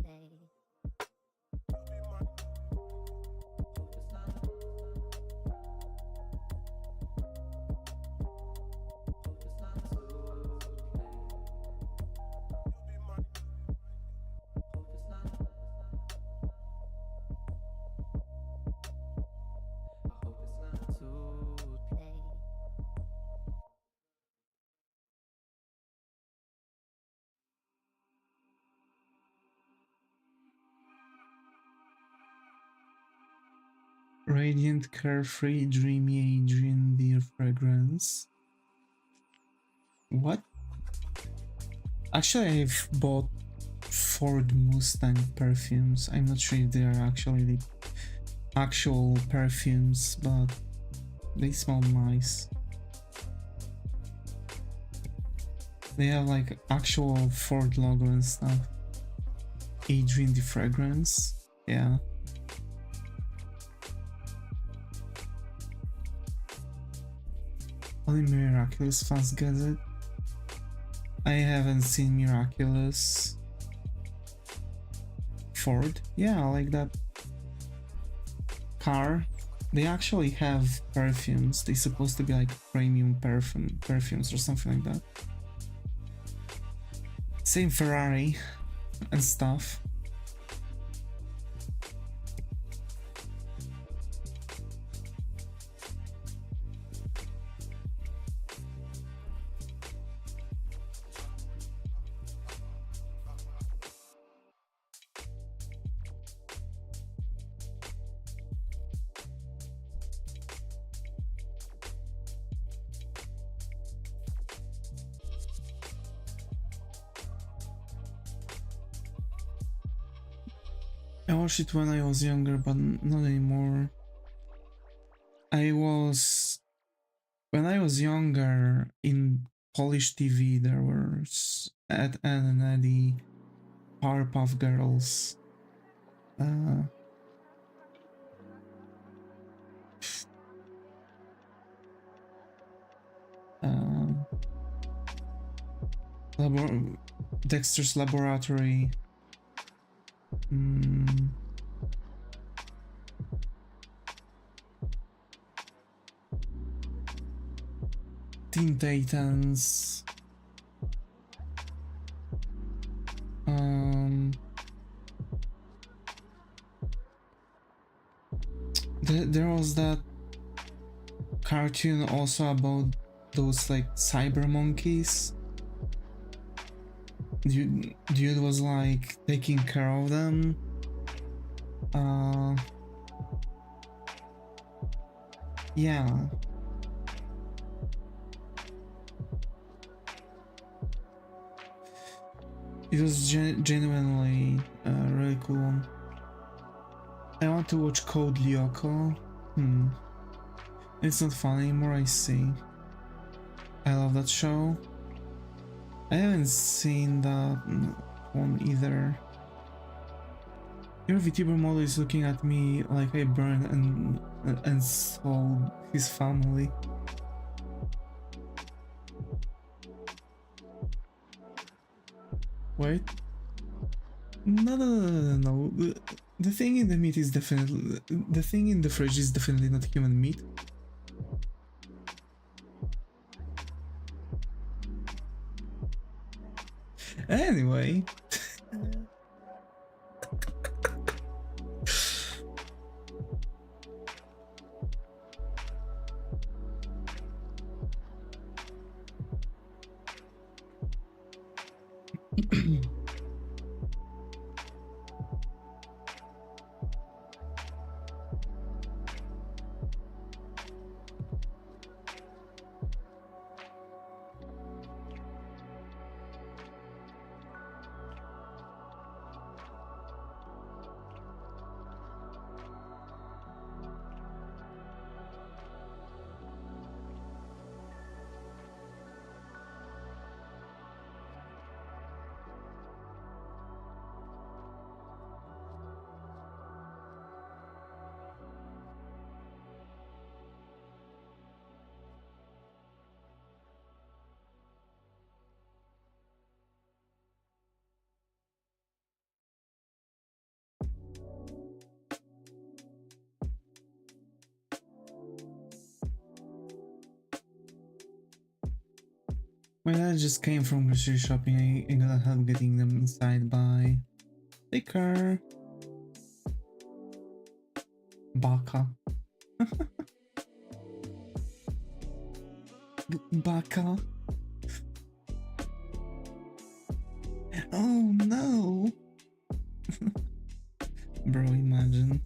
Radiant, carefree, dreamy Adrian Beer fragrance. What? Actually, I've bought Ford Mustang perfumes. I'm not sure if they are actually the actual perfumes, but they smell nice. They have like actual Ford logo and stuff. Adrian the fragrance, yeah. Only Miraculous fans get it. I haven't seen Miraculous. Ford, yeah, I like that car. They actually have perfumes. They're supposed to be like premium perfumes or something like that. Same Ferrari and stuff. I watched it when I was younger, but not anymore. When I was younger, in Polish TV, there was Ed, and Eddie, Powerpuff Girls. Dexter's Laboratory. Teen Titans. There was that cartoon also about those like cyber monkeys. Dude was like taking care of them. Yeah. It was genuinely a really cool one. I want to watch Code Lyoko. It's not fun anymore, I see. I love that show. I haven't seen that one either. Your Vtuber model is looking at me like I burned and sold his family. Wait. No. The thing in the meat is definitely... The thing in the fridge is definitely not human meat. Anyway. My dad just came from grocery shopping. I gotta help getting them inside by Liquor. Baka. Baka. Oh no. Bro, imagine.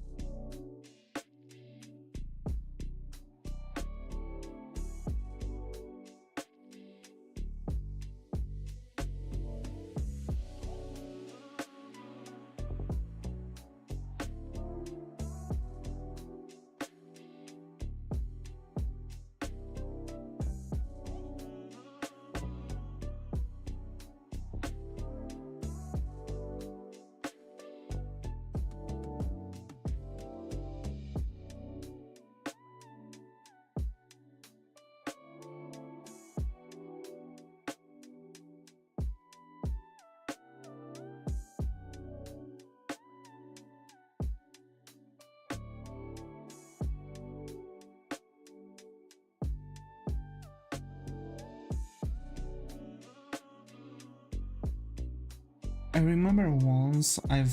I remember once I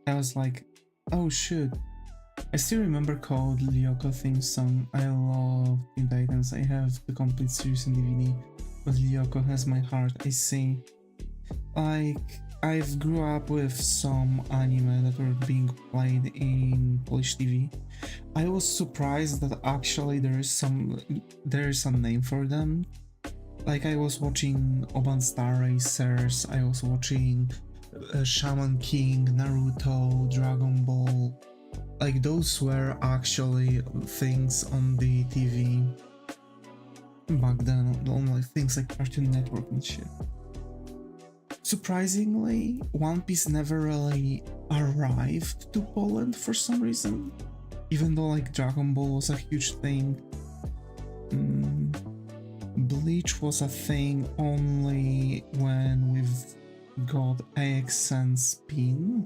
was like, oh shoot. I still remember Code Lyoko theme song. I love Teen Titans. I have the complete series on DVD, but Lyoko has my heart. I see. Like, I've grew up with some anime that were being played in Polish TV. I was surprised that actually there is a name for them. Like, I was watching Oban Star Racers, I was watching Shaman King, Naruto, Dragon Ball. Like, those were actually things on the TV back then, on like things like Cartoon Network and shit. Surprisingly, One Piece never really arrived to Poland for some reason, even though like Dragon Ball was a huge thing. Bleach was a thing only when we've got AX and Spin.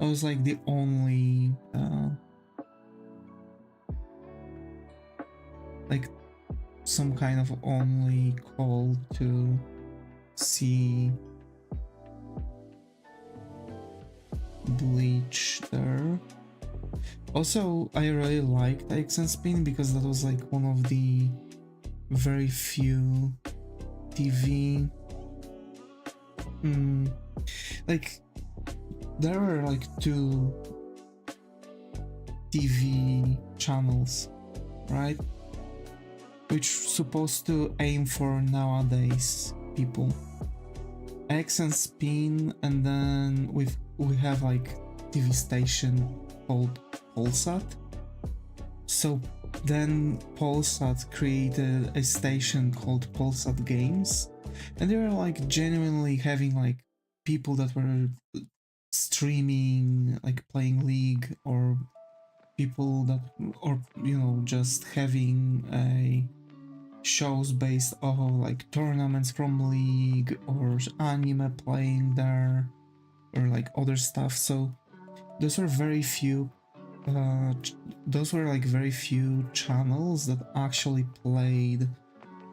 It was like the only like some kind of only call to see Bleach there. Also, I really liked AX and Spin because that was like one of the very few TV like there were like 2 TV channels, right? Which supposed to aim for nowadays people. X and Spin, and then we have like TV station called Polsat. So then Polsat created a station called Polsat Games, and they were like genuinely having like people that were streaming, like playing League, or people that, or you know, just having a shows based off of like tournaments from League or anime playing there, or like other stuff. So those were very few those were like very few channels that actually played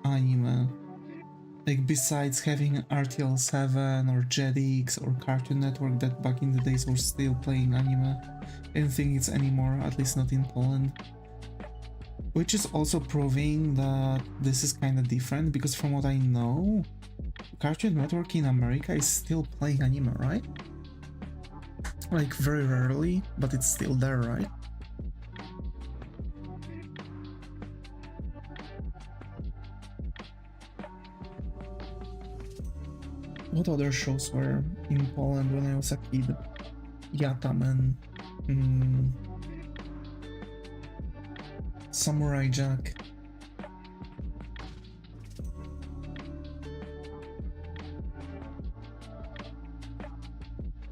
anime. Like, besides having RTL 7 or Jetix or Cartoon Network that back in the days were still playing anime. I don't think it's anymore, at least not in Poland. Which is also proving that this is kind of different, because from what I know, Cartoon Network in America is still playing anime, right? Like, very rarely, but it's still there, right? What other shows were in Poland when I was a kid? Yataman, Samurai Jack.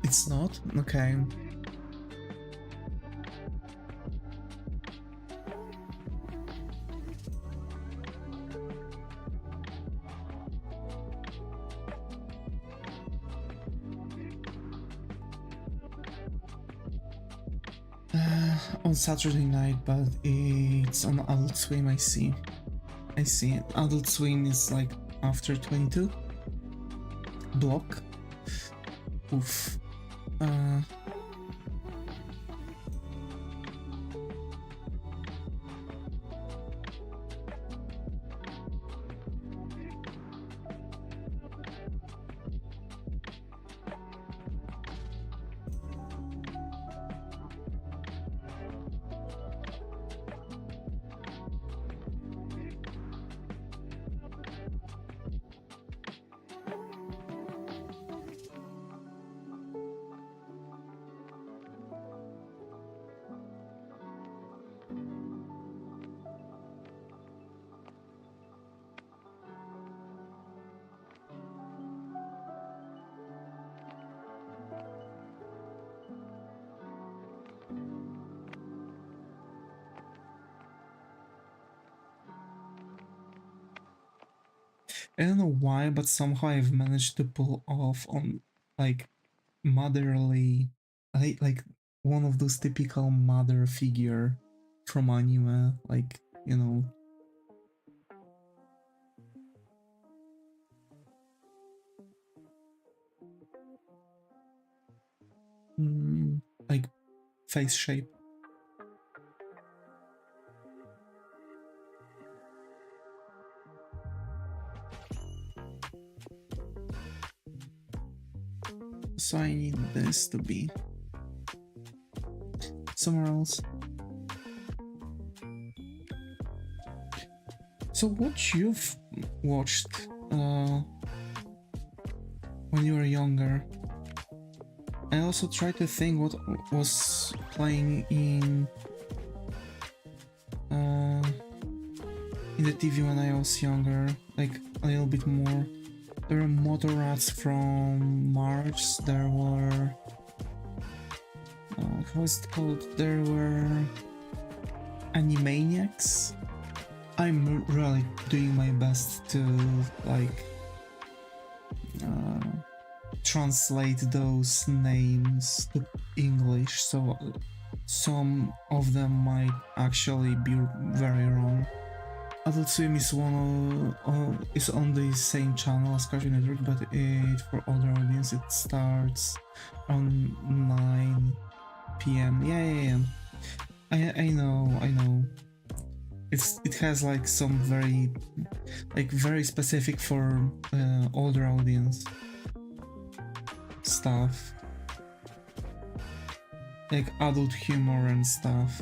It's not? Okay. On Saturday night, but it's on Adult Swim. I see. Adult Swim is like after 22 block. Oof. I don't know why, but somehow I've managed to pull off on like motherly, like one of those typical mother figure from anime, like, you know. like face shape. So I need this to be somewhere else. So what you've watched when you were younger? I also try to think what was playing in the TV when I was younger, like a little bit more. There were Motor Rats from Mars, there were... how is it called? There were... Animaniacs. I'm really doing my best to, like... translate those names to English, so some of them might actually be very wrong. Adult Swim is is on the same channel as Cartoon Network, but for older audience it starts around 9 p.m. Yeah. I know. It has like some very specific for older audience stuff, like adult humor and stuff.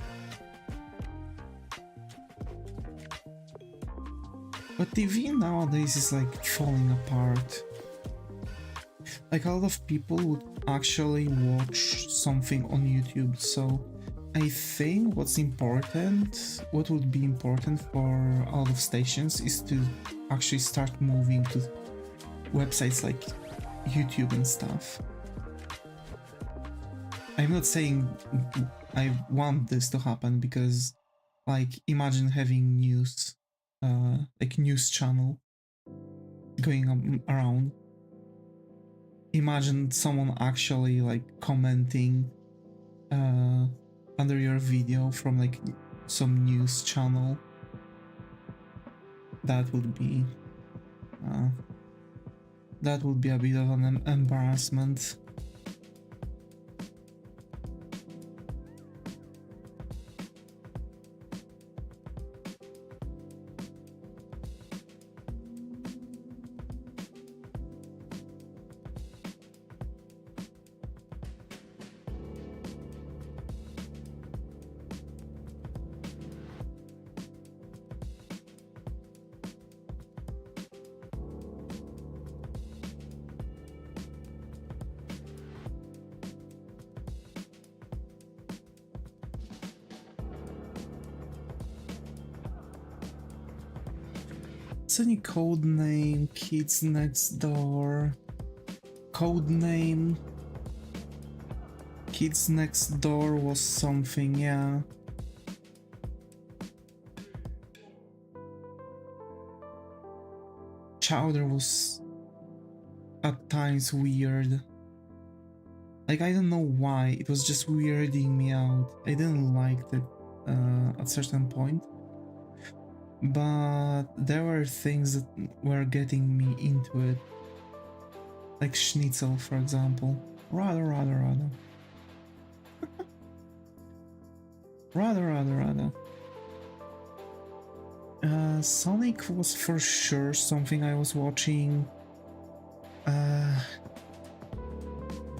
But TV nowadays is like falling apart. Like a lot of people would actually watch something on YouTube, so I think what would be important for a lot of stations is to actually start moving to websites like YouTube and stuff. I'm not saying I want this to happen, because like imagine having news, like news channel going around. Imagine someone actually like commenting under your video from like some news channel. That would be a bit of an embarrassment. Any code name, Kids Next Door, code name, Kids Next Door was something, yeah. Chowder was at times weird. Like, I don't know why, it was just weirding me out. I didn't like it at certain point. But there were things that were getting me into it. Like Schnitzel, for example. Rather. rather. Sonic was for sure something I was watching.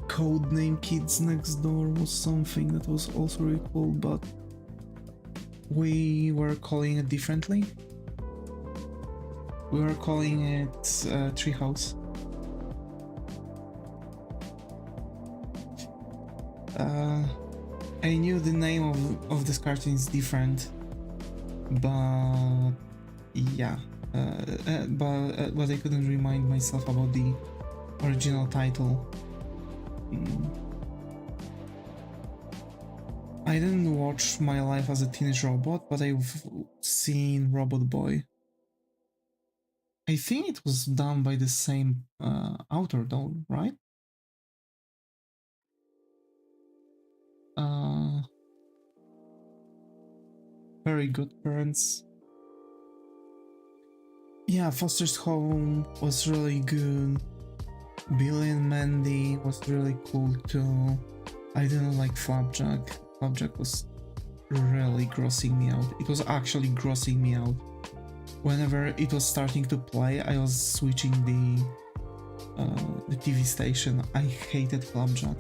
Codename Kids Next Door was something that was also really cool, but we were calling it differently. We were calling it Treehouse. I knew the name of this cartoon is different, but yeah, but I couldn't remind myself about the original title. I didn't watch My Life as a Teenage Robot, but I've seen Robot Boy. I think it was done by the same author though, right? Very Good Parents. Yeah, Foster's Home was really good. Billy and Mandy was really cool too. I didn't like Flapjack. Flapjack was really grossing me out. It was actually grossing me out. Whenever it was starting to play, I was switching the TV station. I hated Flapjack.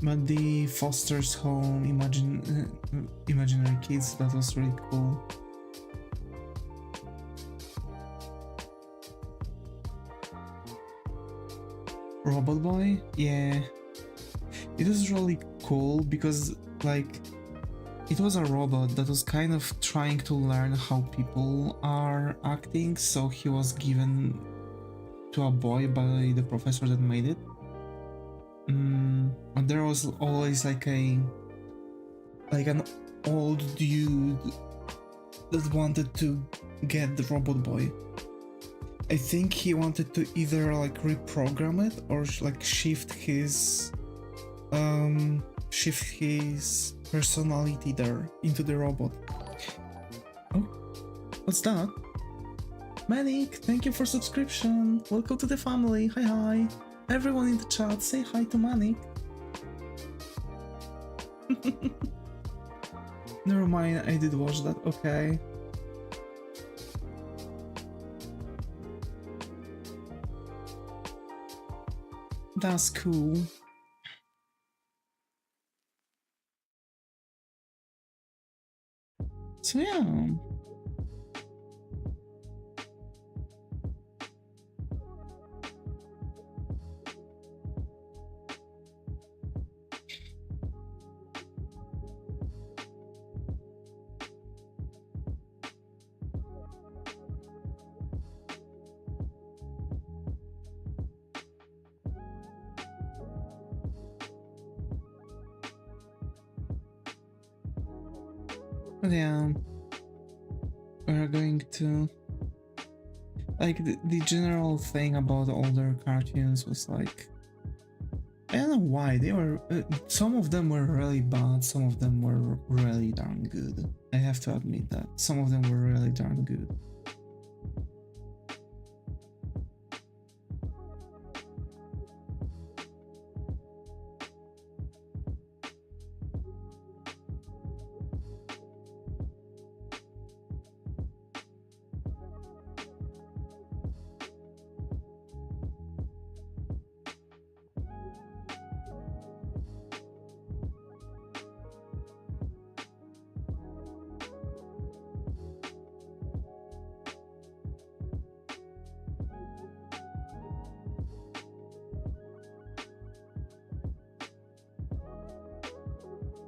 But the Foster's Home, Imaginary Kids, that was really cool. Robot Boy? Yeah. It was really cool because, like, it was a robot that was kind of trying to learn how people are acting, so he was given to a boy by the professor that made it. And there was always like an old dude that wanted to get the robot boy. I think he wanted to either like reprogram it or like shift his personality there into the robot. Oh, what's that? Manic, thank you for subscription. Welcome to the family. Hi. Everyone in the chat, say hi to Manic. Never mind, I did watch that, okay. That's cool. So yeah. But yeah, we're going to like the general thing about older cartoons was like, I don't know why they were some of them were really bad, some of them were really darn good. I have to admit that some of them were really darn good.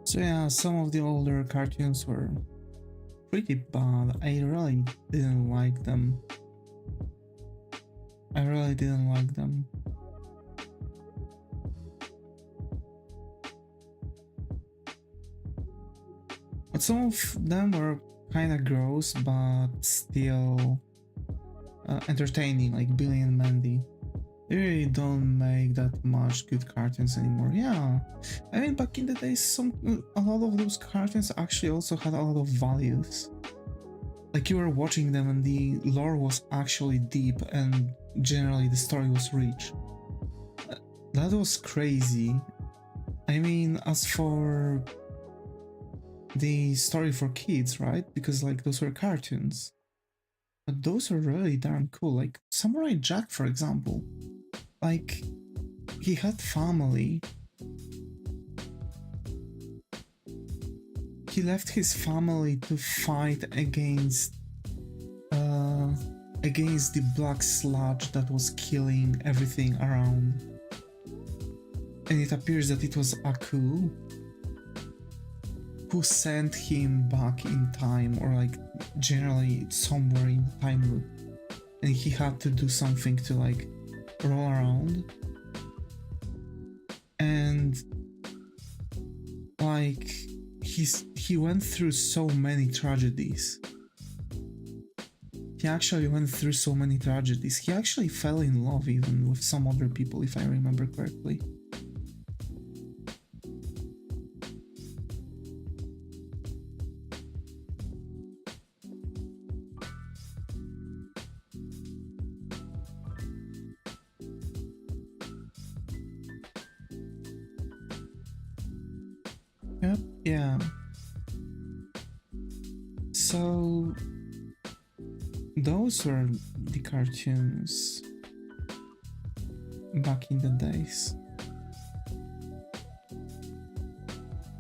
So yeah, some of the older cartoons were pretty bad. I really didn't like them. But some of them were kind of gross, but still entertaining, like Billy and Mandy. They really don't make that much good cartoons anymore. Yeah, I mean, back in the days, a lot of those cartoons actually also had a lot of values. Like you were watching them and the lore was actually deep and generally the story was rich. That was crazy. I mean, as for the story for kids, right? Because like those were cartoons. But those are really darn cool. Like Samurai Jack, for example. Like, he had family. He left his family to fight against the black sludge that was killing everything around. And it appears that it was Aku who sent him back in time, or like generally somewhere in the time loop. And he had to do something to like roll around, and like he went through so many tragedies. He actually went through so many tragedies. He actually fell in love even with some other people, if I remember correctly. Yep, yeah. So those were the cartoons back in the days.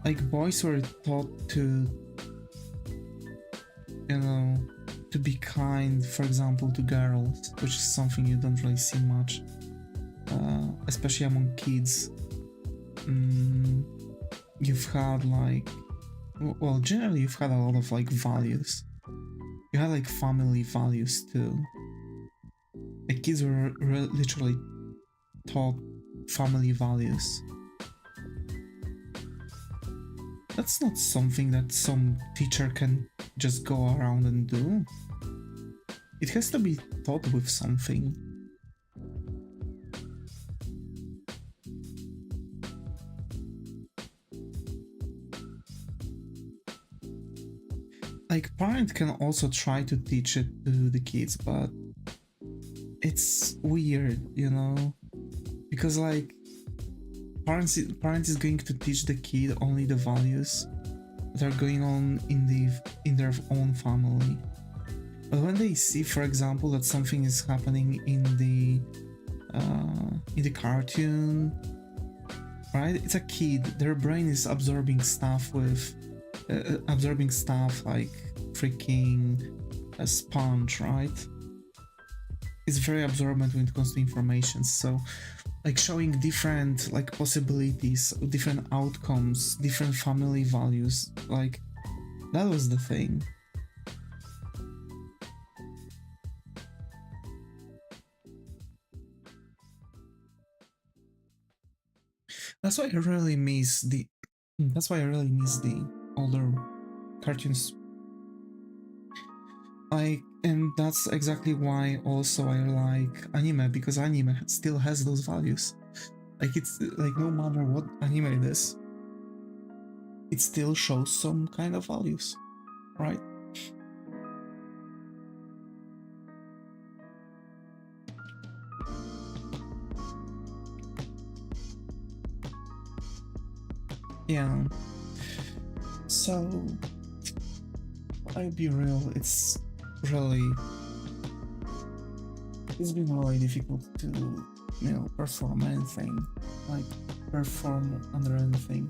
Like boys were taught to, you know, to be kind, for example, to girls, which is something you don't really see much, especially among kids. You've had like, well, generally you've had a lot of like values. You had like family values too. The kids were literally taught family values. That's not something that some teacher can just go around and do. It has to be taught with something. Like, parent can also try to teach it to the kids, but it's weird, you know? Because like, parents is going to teach the kid only the values that are going on in their own family. But when they see, for example, that something is happening in the cartoon, right? It's a kid. Their brain is absorbing stuff with like freaking a sponge, right? It's very absorbent when it comes to information. So, like showing different like possibilities, different outcomes, different family values, like that was the thing. That's why I really miss the older cartoons. Like, and that's exactly why also I like anime, because anime still has those values. Like, it's like no matter what anime it is, it still shows some kind of values, right? Yeah. So, I'll be real, it's been really difficult to, you know, perform anything, like perform under anything.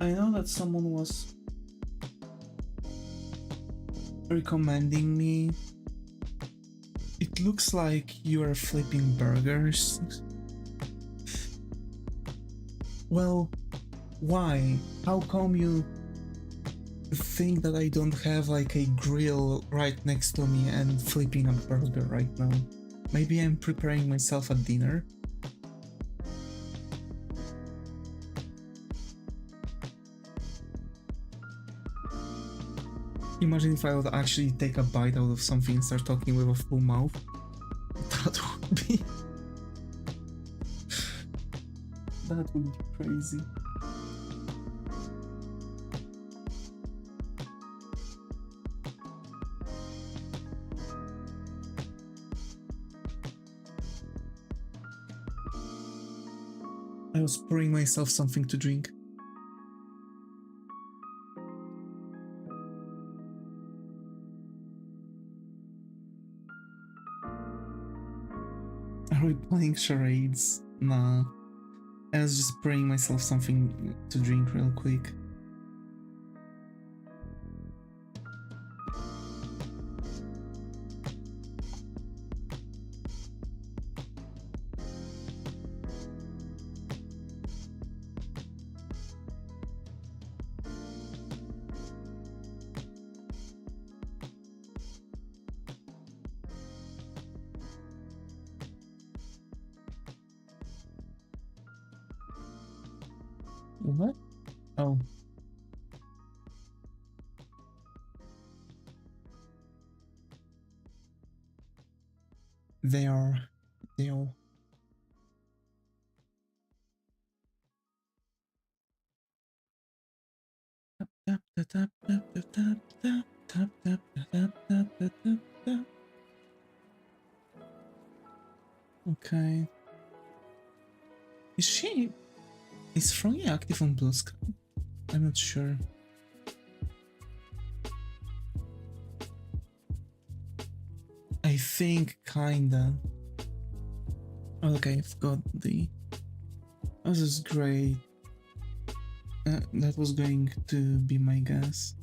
I know that someone was recommending me. It looks like you are flipping burgers. Well, why? How come you think that I don't have like a grill right next to me and flipping a burger right now? Maybe I'm preparing myself a dinner? Imagine if I would actually take a bite out of something and start talking with a full mouth. That would be... that would be crazy. I was pouring myself something to drink. Are we playing charades? Nah. I was just pouring myself something to drink real quick. What? Oh. They are... Tap, tap, tap, tap, tap, tap, tap, tap, tap, tap, tap, tap, tap. Okay. Is Froggy active on Blue Sky? I'm not sure. I think kinda. Okay, I've got the... Oh, this is great. That was going to be my guess.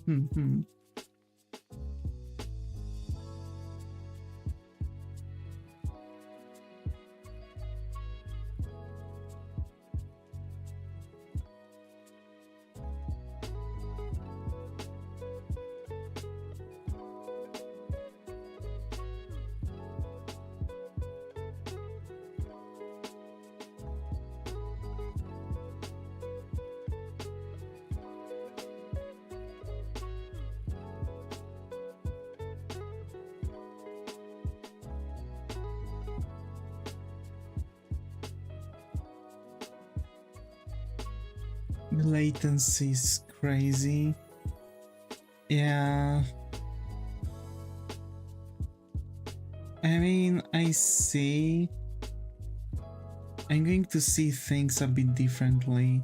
The latency is crazy. Yeah. I mean, I see. I'm going to see things a bit differently.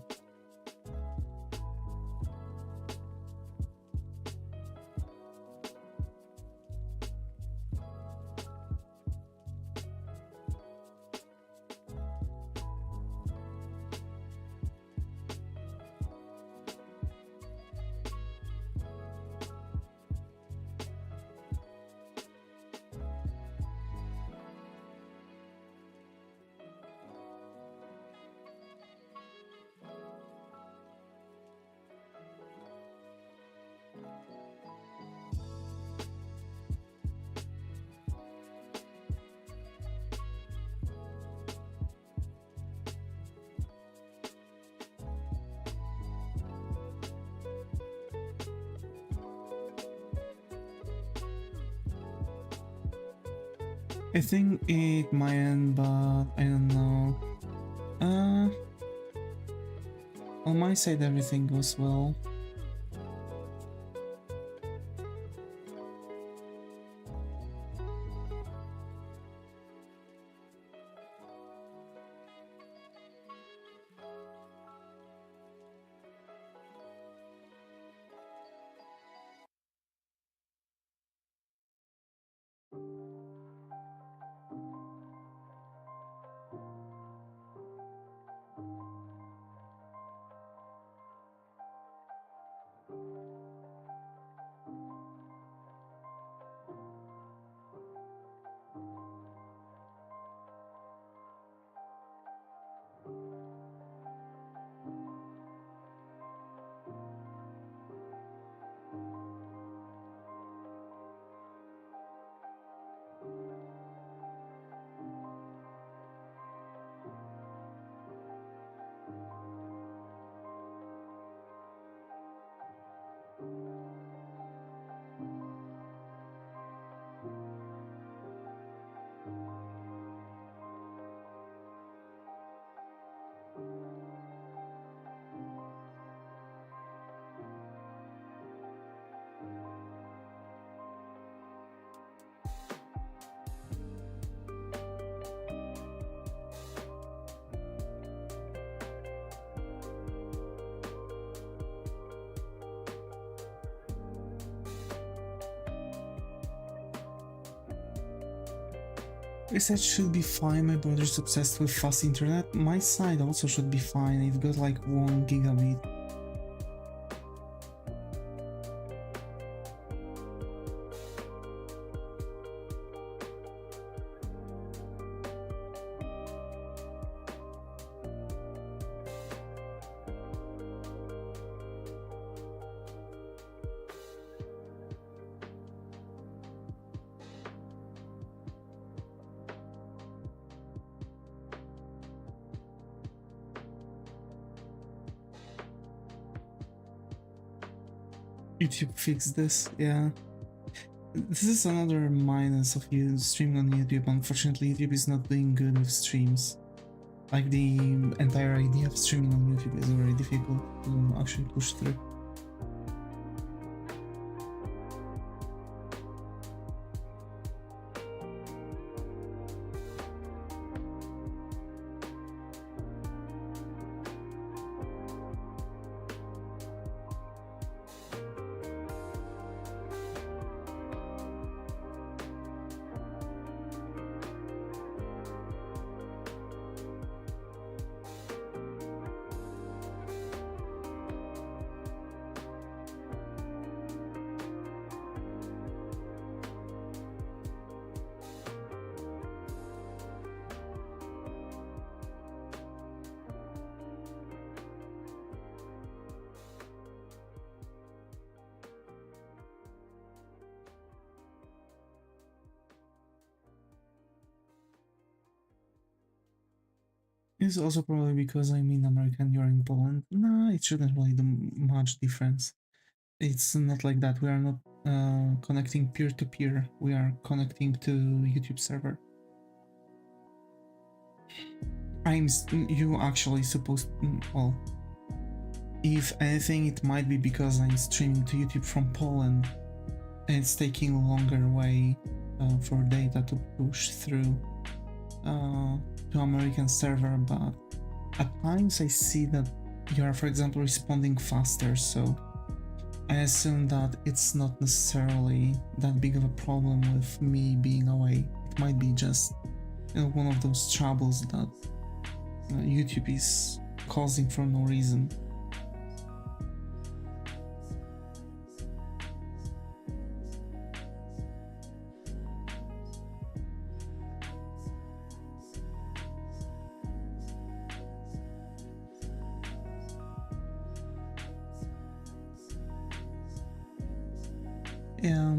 I think it might end, but I don't know. On my side everything goes well. Reset should be fine, my brother's obsessed with fast internet. My side also should be fine, it got like 1 gigabit. YouTube fixed this, yeah. This is another minus of you streaming on YouTube. Unfortunately, YouTube is not doing good with streams. Like, the entire idea of streaming on YouTube is very difficult to actually push through. It's also probably because I'm in America and you're in Poland. Nah, it shouldn't really do much difference. It's not like that. We are not connecting peer-to-peer. We are connecting to YouTube server. You actually supposed, well, if anything, it might be because I'm streaming to YouTube from Poland and it's taking a longer way for data to push through to American server, but at times I see that you are, for example, responding faster, so I assume that it's not necessarily that big of a problem with me being away. It might be just, you know, one of those troubles that YouTube is causing for no reason. Yeah.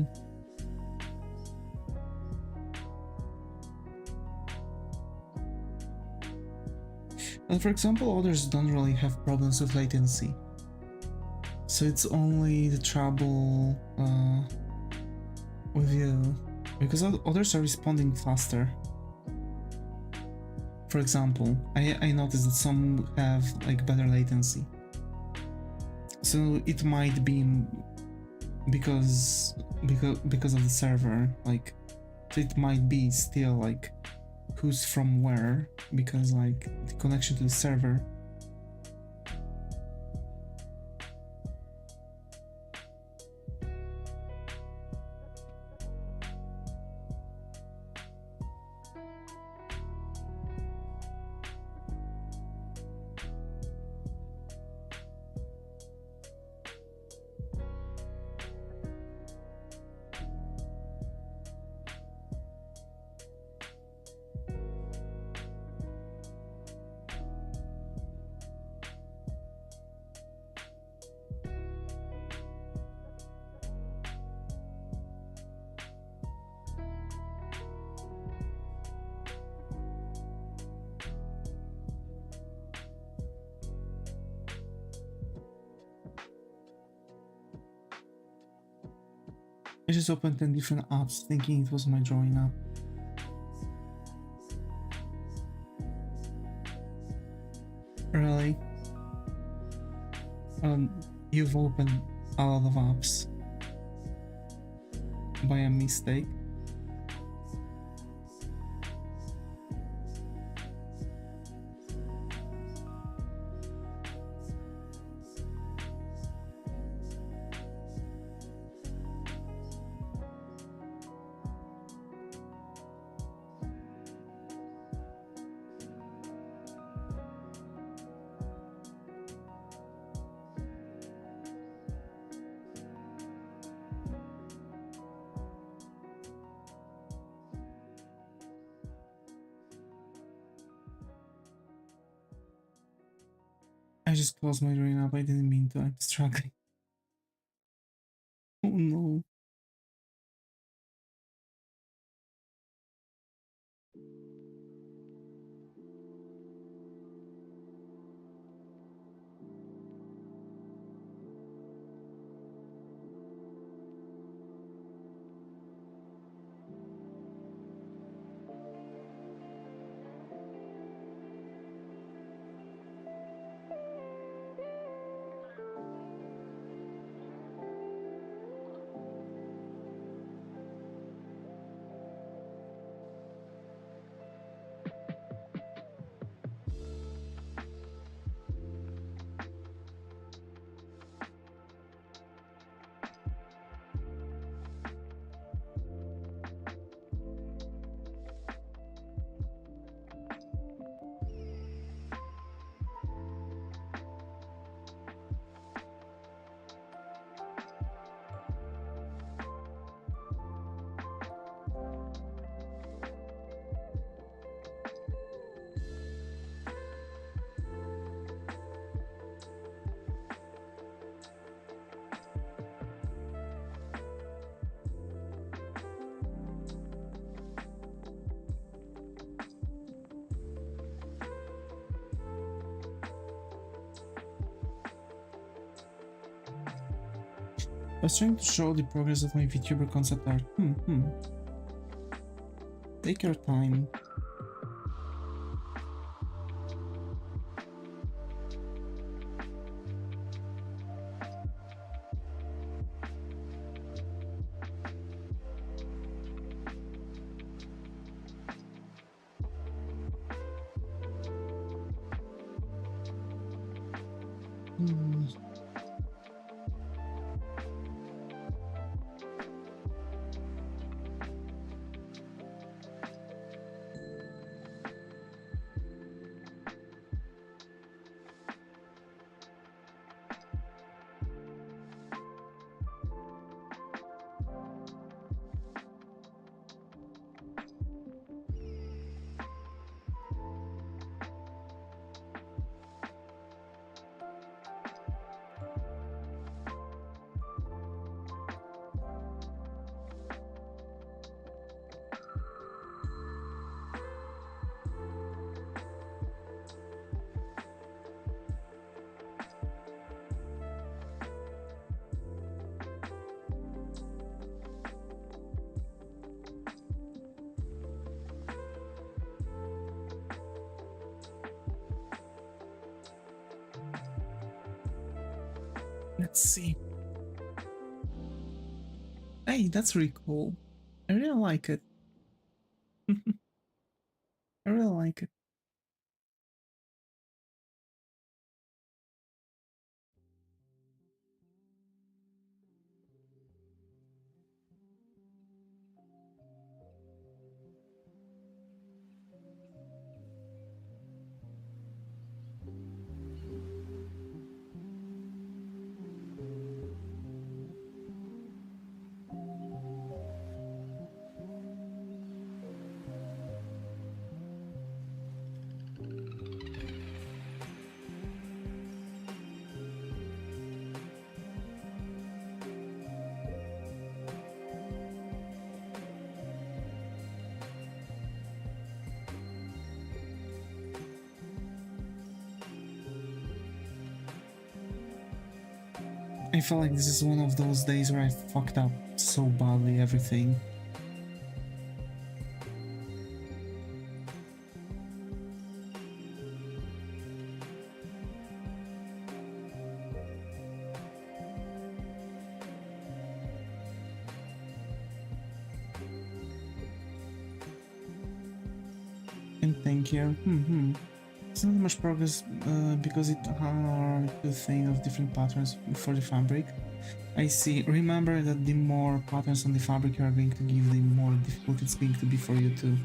And for example, others don't really have problems with latency. So it's only the trouble with you, because others are responding faster. For example, I noticed that some have like better latency. So it might be because of the server, like it might be still like who's from where, because like the connection to the server. I just opened 10 different apps thinking it was my drawing app. Really? You've opened a lot of apps by a mistake. I just closed my drawing app. I didn't mean to. I'm struggling. Oh no. was trying to show the progress of my Vtuber concept art. Take your time. Let's see. Hey, that's really cool. I really like it. I really like it. I feel like this is one of those days where I fucked up so badly everything. And thank you. It's not much progress because it are two things of different patterns for the fabric. I see. Remember that the more patterns on the fabric you are going to give, the more difficult it's going to be for you to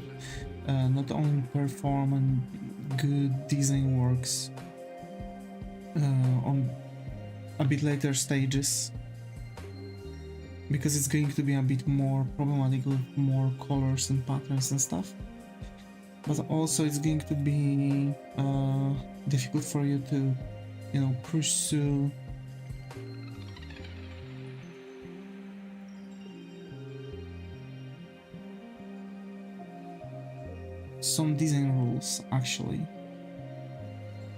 not only perform and good design works on a bit later stages, because it's going to be a bit more problematic with more colors and patterns and stuff. But also it's going to be difficult for you to, you know, pursue some design rules, actually.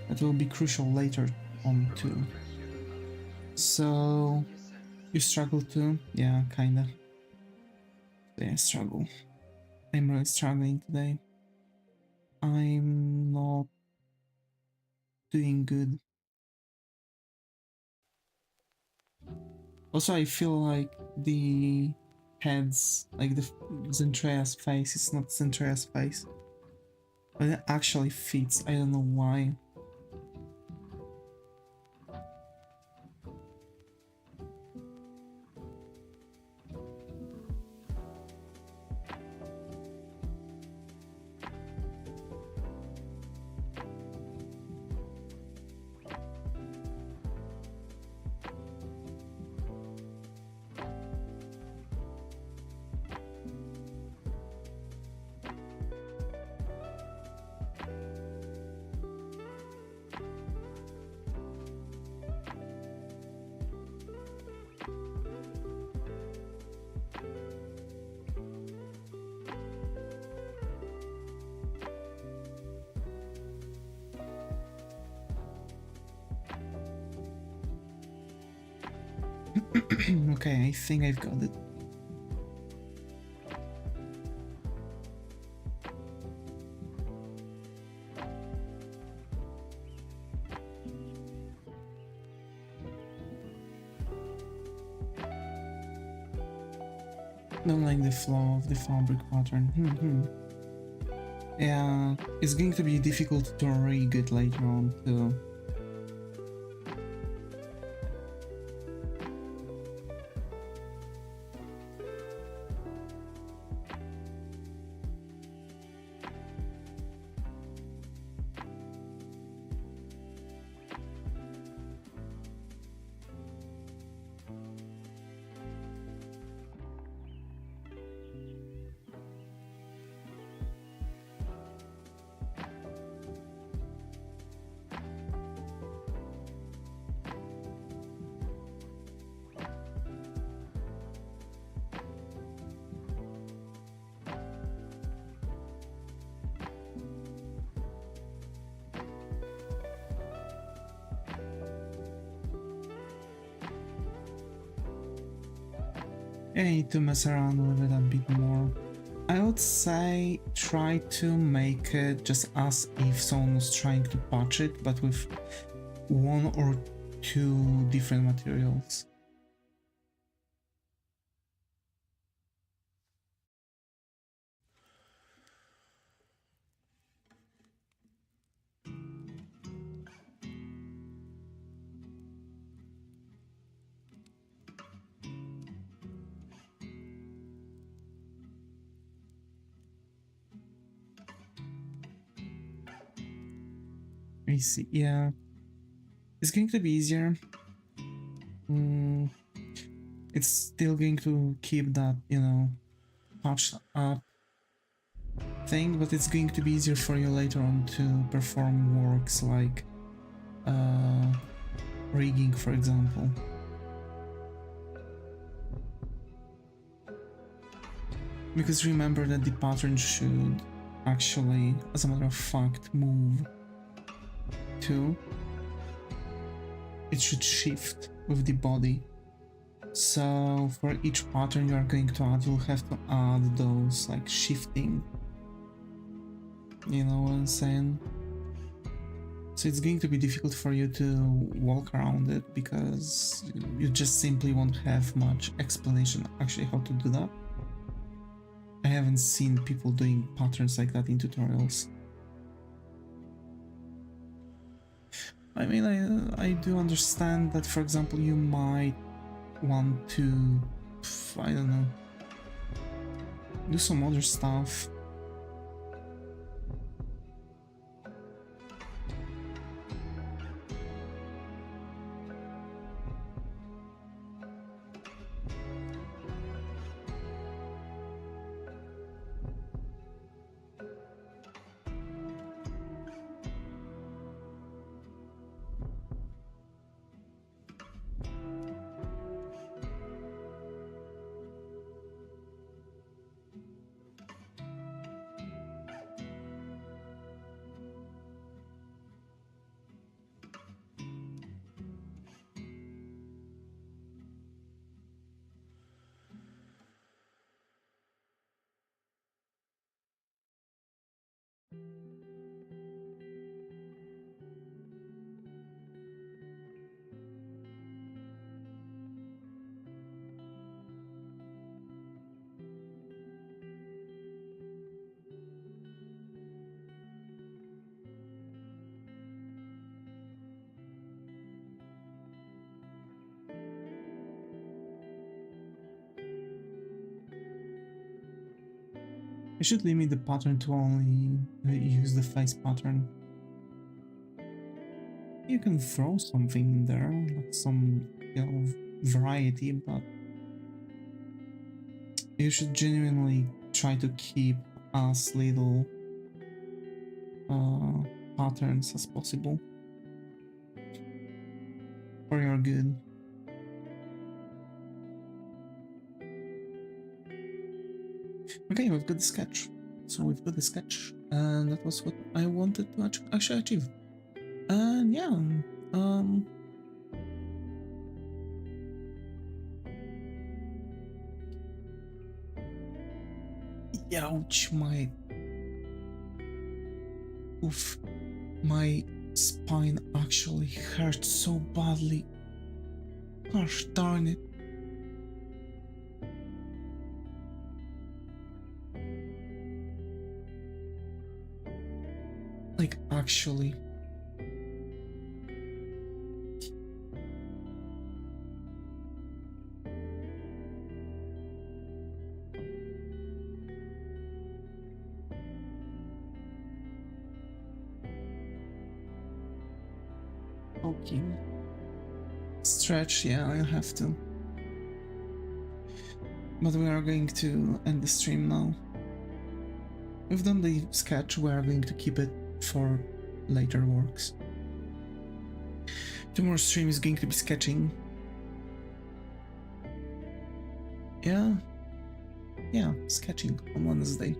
That will be crucial later on too. So, you struggle too? Yeah, kinda. Yeah, I struggle. I'm really struggling today. I'm not doing good. Also, I feel like the heads, like the Zentrea's face, it's not Zentrea's face. But it actually fits, I don't know why. Okay, I think I've got it. Don't like the flow of the fabric pattern. Yeah, it's going to be difficult to rig it later on too. I need to mess around with it a bit more. I would say try to make it just as if someone was trying to patch it, but with one or two different materials. I see, yeah. It's going to be easier. It's still going to keep that, you know, patched up thing, but it's going to be easier for you later on to perform works like rigging, for example. Because remember that the pattern should actually, as a matter of fact, move too. It should shift with the body. So for each pattern you are going to add, you'll have to add those like shifting. You know what I'm saying? So it's going to be difficult for you to walk around it because you just simply won't have much explanation actually how to do that. I haven't seen people doing patterns like that in tutorials. I mean, I do understand that, for example, you might want to, I don't know, do some other stuff. I should limit the pattern to only use the face pattern. You can throw something in there, like some, you know, variety, but you should genuinely try to keep as little patterns as possible for your good. Okay, we've got the sketch. So we've got the sketch, and that was what I wanted to actually achieve. And yeah, Ouch, my... Oof. My spine actually hurts so badly. Gosh darn it. Like, actually. Okay. Stretch, yeah, I have to. But we are going to end the stream now. We've done the sketch, we are going to keep it for later works. Tomorrow's stream is going to be sketching. Yeah, sketching on Wednesday,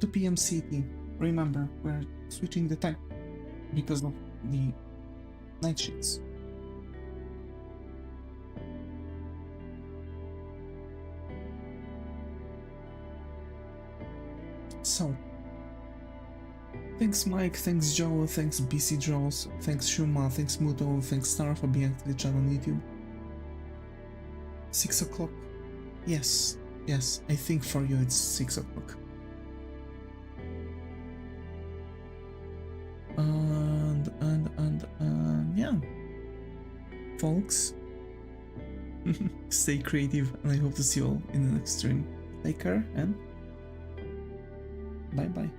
2 PM CT. Remember, we're switching the time because of the night shifts. So, thanks Mike, thanks Joe, thanks BC Draws, thanks Shuma, thanks Muto, thanks Star for being active channel on YouTube. 6 o'clock? Yes, I think for you it's 6 o'clock. And yeah, folks, stay creative, and I hope to see you all in the next stream. Take care and bye bye.